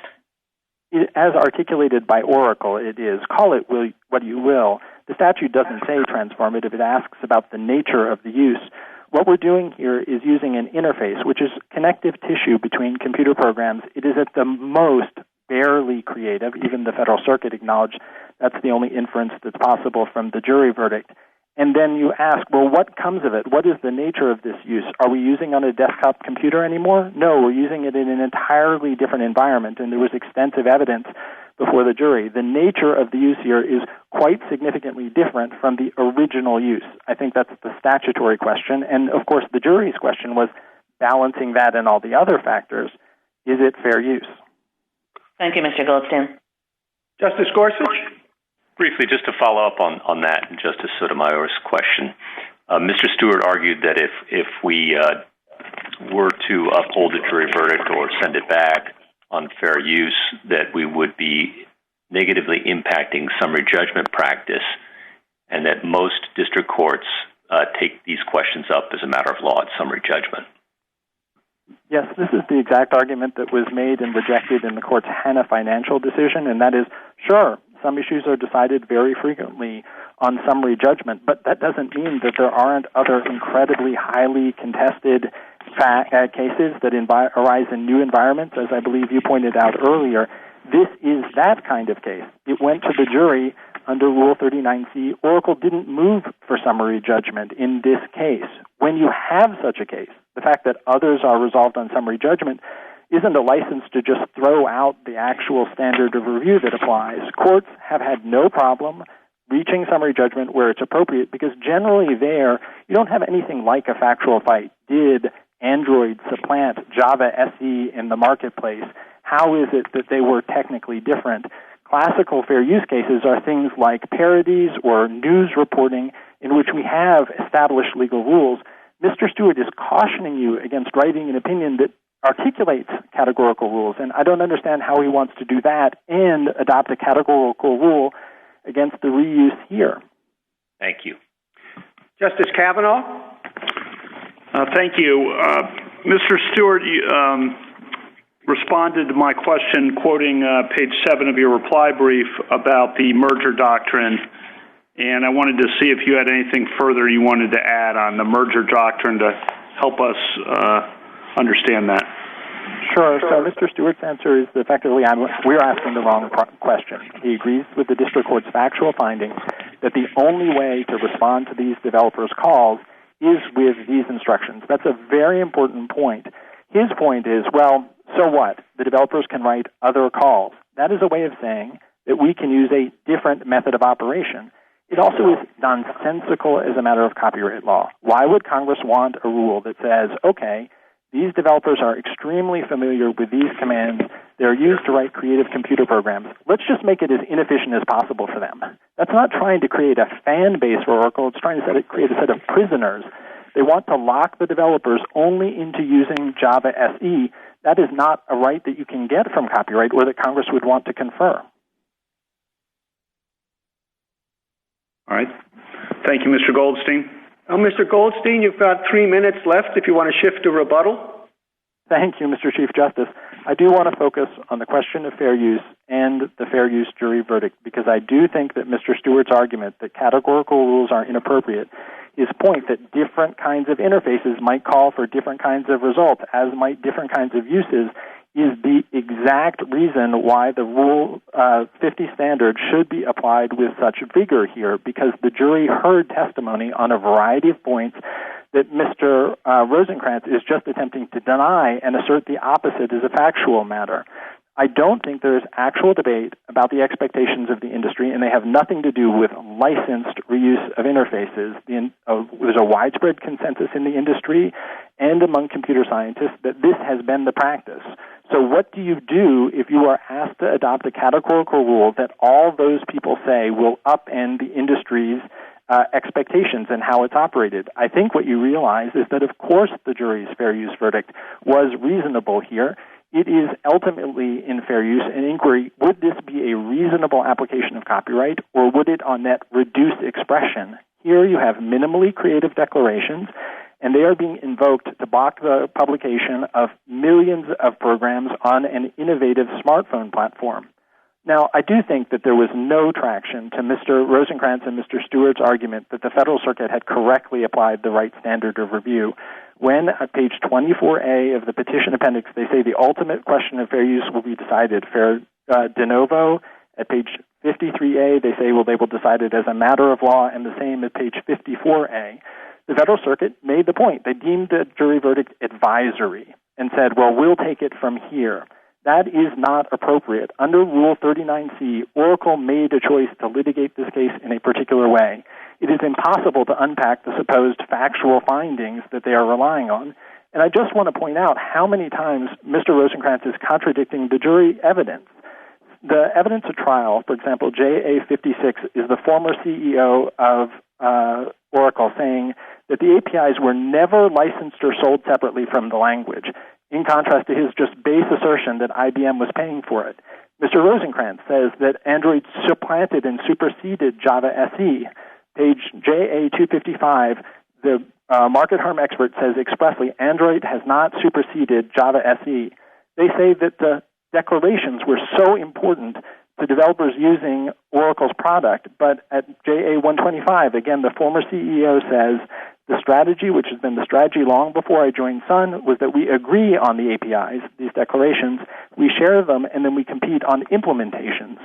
As articulated by Oracle, it is. Call it what you will. The statute doesn't say transformative. It asks about the nature of the use. What we're doing here is using an interface, which is connective tissue between computer programs. It is at the most barely creative. Even the Federal Circuit acknowledged that's the only inference that's possible from the jury verdict. And then you ask, well, what comes of it? What is the nature of this use? Are we using on a desktop computer anymore? No, we're using it in an entirely different environment, and there was extensive evidence before the jury. The nature of the use here is quite significantly different from the original use. I think that's the statutory question. And, of course, the jury's question was balancing that and all the other factors. Is it fair use? Thank you, Mr. Goldstein. Justice Gorsuch? Briefly, just to follow up on that, Justice Sotomayor's question, Mr. Stewart argued that if we were to uphold the jury verdict or send it back on fair use, that we would be negatively impacting summary judgment practice, and that most district courts take these questions up as a matter of law at summary judgment. Yes, this is the exact argument that was made and rejected in the court's Hanna financial decision, and that is, sure, some issues are decided very frequently on summary judgment, but that doesn't mean that there aren't other incredibly highly contested cases that arise in new environments, as I believe you pointed out earlier. This is that kind of case. It went to the jury under Rule 39C. Oracle didn't move for summary judgment in this case. When you have such a case, the fact that others are resolved on summary judgment isn't a license to just throw out the actual standard of review that applies. Courts have had no problem reaching summary judgment where it's appropriate because generally there you don't have anything like a factual fight. Did Android supplant Java SE in the marketplace? How is it that they were technically different? Classical fair use cases are things like parodies or news reporting in which we have established legal rules. Mr. Stewart is cautioning you against writing an opinion that articulates categorical rules, and I don't understand how he wants to do that and adopt a categorical rule against the reuse here. Thank you. Justice Kavanaugh? Thank you. Mr. Stewart, you responded to my question quoting page 7 of your reply brief about the merger doctrine, and I wanted to see if you had anything further you wanted to add on the merger doctrine to help us understand that. Sure. So Mr. Stewart's answer is effectively we're asking the wrong question. He agrees with the district court's factual findings that the only way to respond to these developers' calls is with these instructions. That's a very important point. His point is, well, so what? The developers can write other calls. That is a way of saying that we can use a different method of operation. It also is nonsensical as a matter of copyright law. Why would Congress want a rule that says, okay, these developers are extremely familiar with these commands. They're used to write creative computer programs. Let's just make it as inefficient as possible for them. That's not trying to create a fan base for Oracle. It's trying to create a set of prisoners. They want to lock the developers only into using Java SE. That is not a right that you can get from copyright or that Congress would want to confer. All right. Thank you, Mr. Goldstein. Mr. Goldstein, you've got 3 minutes left if you want to shift to rebuttal. Thank you, Mr. Chief Justice. I do want to focus on the question of fair use and the fair use jury verdict because I do think that Mr. Stewart's argument that categorical rules are inappropriate, his point that different kinds of interfaces might call for different kinds of results, as might different kinds of uses, is the exact reason why the Rule 50 standard should be applied with such vigor here, because the jury heard testimony on a variety of points that Mr. Rosenkranz is just attempting to deny and assert the opposite as a factual matter. I don't think there is actual debate about the expectations of the industry, and they have nothing to do with licensed reuse of interfaces. There's a widespread consensus in the industry and among computer scientists that this has been the practice. So what do you do if you are asked to adopt a categorical rule that all those people say will upend the industry's expectations and how it's operated? I think what you realize is that, of course, the jury's fair use verdict was reasonable here. It is ultimately in fair use an inquiry, would this be a reasonable application of copyright, or would it on net reduce expression? Here you have minimally creative declarations, and they are being invoked to block the publication of millions of programs on an innovative smartphone platform. Now, I do think that there was no traction to Mr. Rosenkranz and Mr. Stewart's argument that the Federal Circuit had correctly applied the right standard of review when, at page 24A of the petition appendix, they say the ultimate question of fair use will be decided de novo. At page 53A, they say, well, they will decide it as a matter of law, and the same at page 54A. The Federal Circuit made the point. They deemed the jury verdict advisory and said, well, we'll take it from here. That is not appropriate. Under Rule 39C, Oracle made a choice to litigate this case in a particular way. It is impossible to unpack the supposed factual findings that they are relying on. And I just want to point out how many times Mr. Rosenkranz is contradicting the jury evidence. The evidence at trial, for example, JA 56, is the former CEO of Oracle saying that the APIs were never licensed or sold separately from the language, in contrast to his just base assertion that IBM was paying for it. Mr. Rosenkranz says that Android supplanted and superseded Java SE. Page JA 255, the market harm expert says expressly, Android has not superseded Java SE. They say that the declarations were so important to developers using Oracle's product, but at JA 125, again, the former CEO says, the strategy, which has been the strategy long before I joined Sun, was that we agree on the APIs, these declarations, we share them, and then we compete on implementations.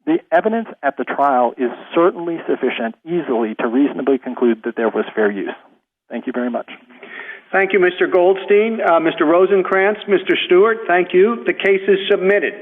The evidence at the trial is certainly sufficient easily to reasonably conclude that there was fair use. Thank you very much. Thank you, Mr. Goldstein. Mr. Rosenkranz, Mr. Stewart, thank you. The case is submitted.